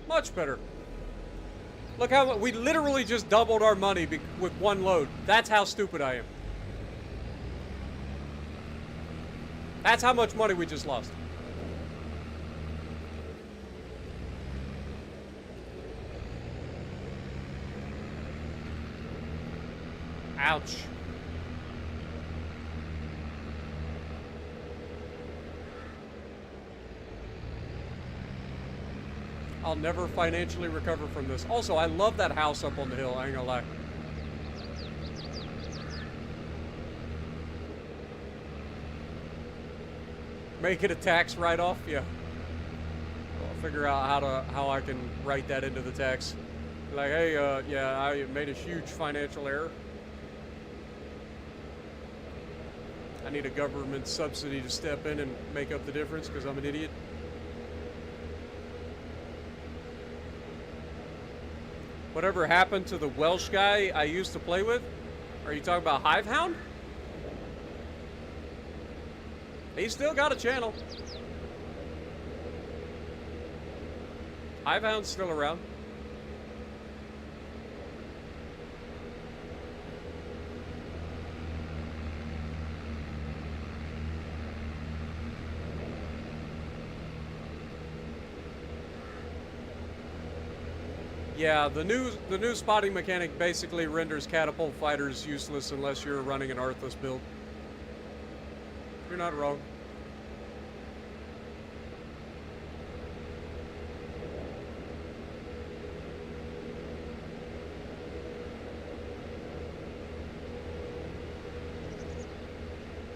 Much better. Look how we literally just doubled our money with one load. That's how stupid I am. That's how much money we just lost. Ouch. I'll never financially recover from this. Also, I love that house up on the hill, I ain't gonna lie. Make it a tax write-off? Yeah. I'll figure out how I can write that into the tax. Like, hey, yeah, I made a huge financial error. I need a government subsidy to step in and make up the difference because I'm an idiot. Whatever happened to the Welsh guy I used to play with? Are you talking about Hivehound? He's still got a channel. Hivehound's still around. Yeah, the new spotting mechanic basically renders catapult fighters useless unless you're running an Arthas build. You're not wrong.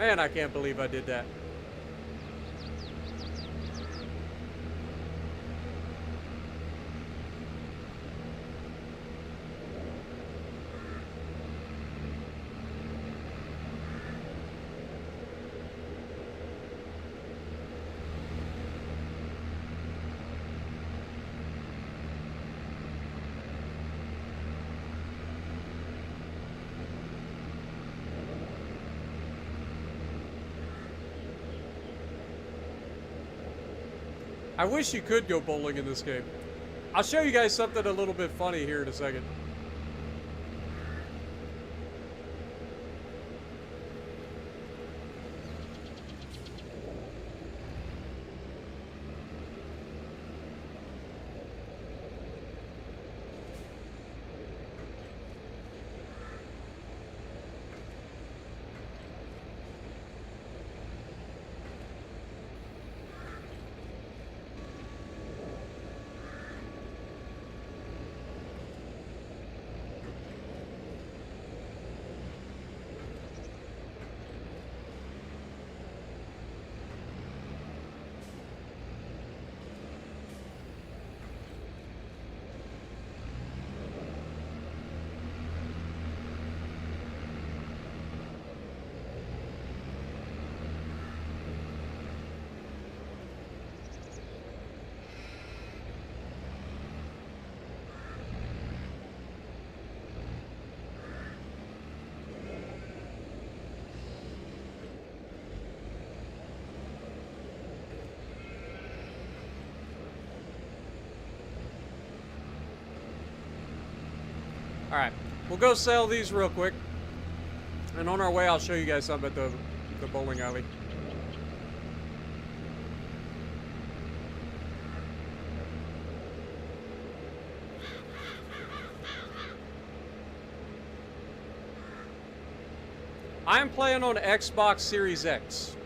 Man, I can't believe I did that. I wish you could go bowling in this game. I'll show you guys something a little bit funny here in a second. Alright, we'll go sell these real quick. And on our way, I'll show you guys something at the bowling alley. I am playing on Xbox Series X.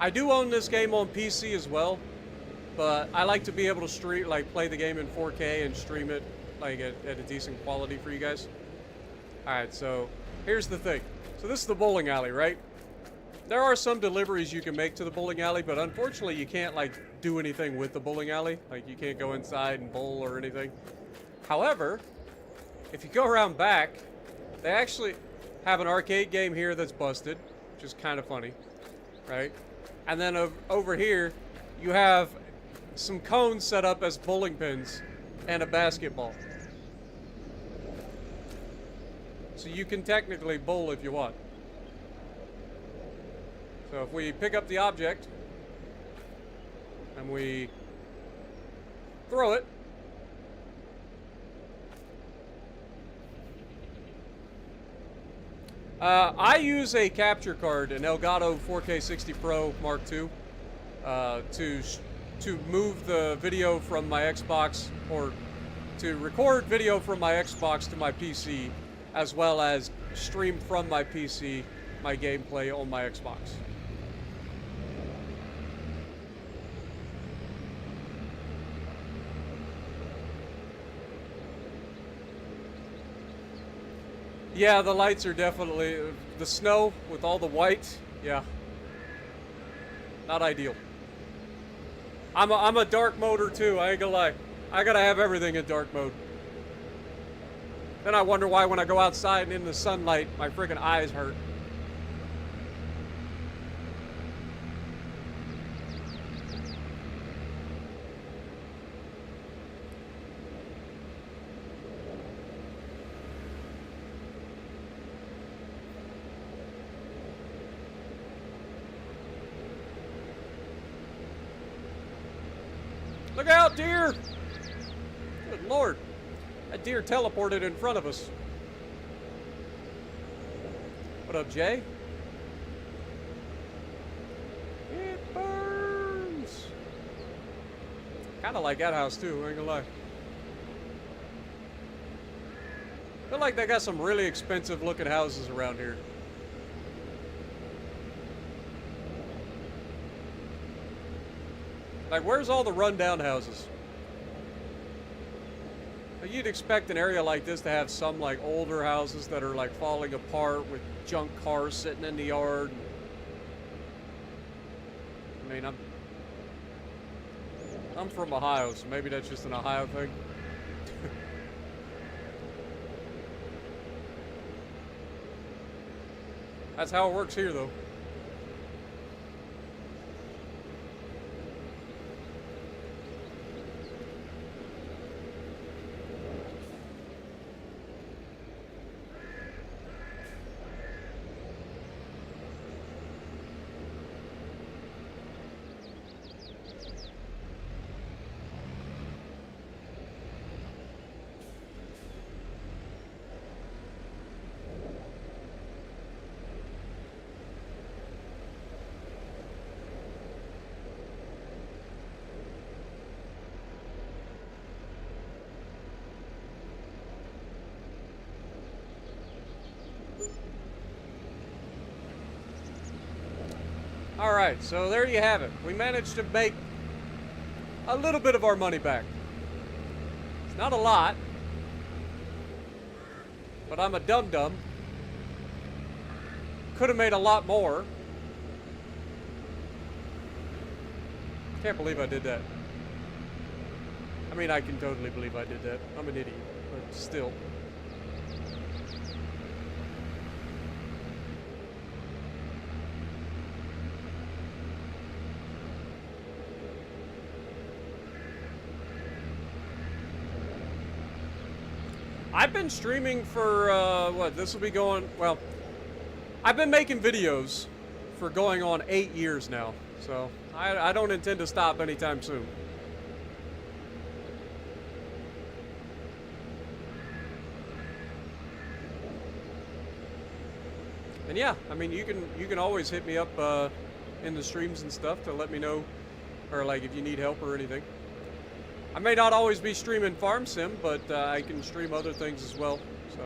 I do own this game on PC as well, but I like to be able to stream, like play the game in 4K and stream it like at a decent quality for you guys. Alright, so here's the thing. So this is the bowling alley, right? There are some deliveries you can make to the bowling alley, but unfortunately you can't like do anything with the bowling alley. Like you can't go inside and bowl or anything. However, if you go around back, they actually have an arcade game here that's busted, which is kind of funny, right? And then over here, you have some cones set up as bowling pins and a basketball. So you can technically bowl if you want. So if we pick up the object and we throw it, I use a capture card, an Elgato 4K60 Pro Mark II, to move the video from my Xbox, or to record video from my Xbox to my PC, as well as stream from my PC my gameplay on my Xbox. Yeah, the lights are definitely... the snow with all the white, yeah. Not ideal. I'm a dark moder too, I ain't gonna lie. I gotta have everything in dark mode. Then I wonder why when I go outside and in the sunlight, my freaking eyes hurt. Look out, deer! Good Lord. That deer teleported in front of us. What up, Jay? It burns! Kinda like that house, too, I ain't gonna lie. Feel like they got some really expensive looking houses around here. Like, where's all the rundown houses? Like, you'd expect an area like this to have some, like, older houses that are, like, falling apart with junk cars sitting in the yard. I mean, I'm from Ohio, so maybe that's just an Ohio thing. That's how it works here, though. Alright, so there you have it. We managed to make a little bit of our money back. It's not a lot, but I'm a dum-dum. Could have made a lot more. Can't believe I did that. I mean, I can totally believe I did that. I'm an idiot, but still. I've been streaming for, what, this will be going, well, I've been making videos for going on 8 years now, so I don't intend to stop anytime soon. And yeah, I mean, you can always hit me up in the streams and stuff to let me know, or like if you need help or anything. I may not always be streaming Farm Sim, but I can stream other things as well. So.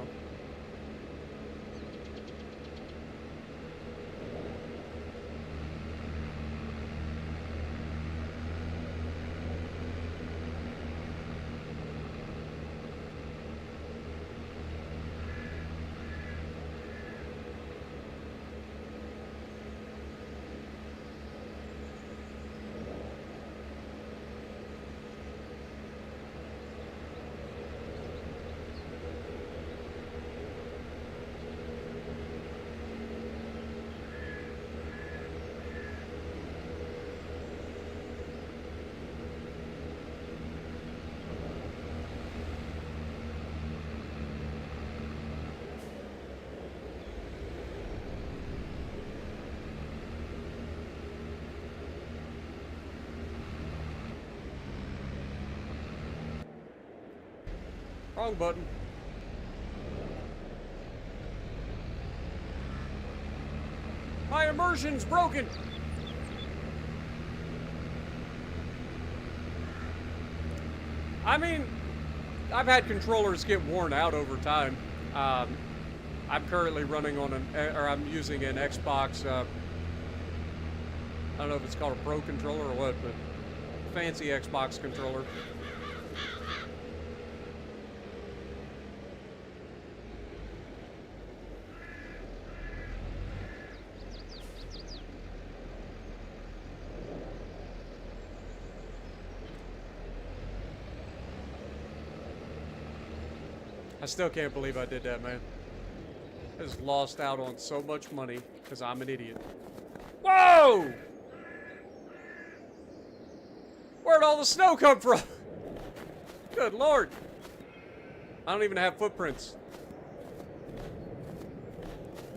Wrong button. My immersion's broken. I mean, I've had controllers get worn out over time. I'm currently running on I'm using an Xbox. I don't know if it's called a Pro controller or what, but fancy Xbox controller. I still can't believe I did that, man. I just lost out on so much money because I'm an idiot. Whoa! Where'd all the snow come from? Good Lord. I don't even have footprints.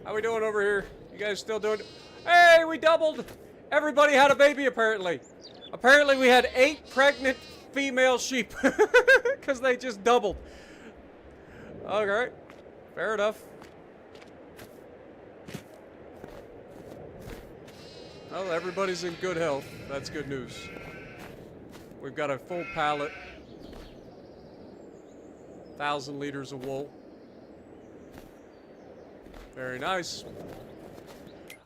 How we doing over here? You guys still doing it? Hey, we doubled! Everybody had a baby, apparently. Apparently we had 8 pregnant female sheep. Because they just doubled. Alright. Fair enough. Well, everybody's in good health. That's good news. We've got a full pallet. 1,000 liters of wool. Very nice.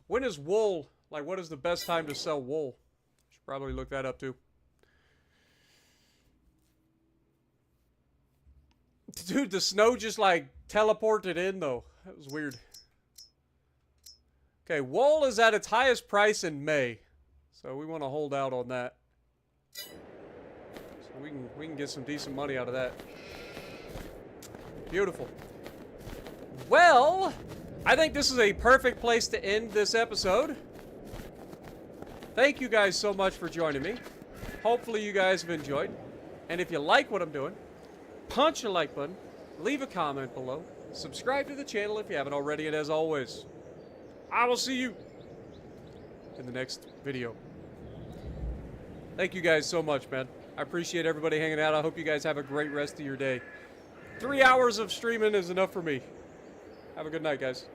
When is wool, like what is the best time to sell wool? Should probably look that up too. Dude, the snow just like teleported in though. That was weird. Okay, wool is at its highest price in May. So we want to hold out on that. So we can get some decent money out of that. Beautiful. Well, I think this is a perfect place to end this episode. Thank you guys so much for joining me. Hopefully you guys have enjoyed. And if you like what I'm doing, punch a like button, leave a comment below, subscribe to the channel if you haven't already, and as always, I will see you in the next video. Thank you guys so much, man. I appreciate everybody hanging out. I hope you guys have a great rest of your day. 3 hours of streaming is enough for me. Have a good night, guys.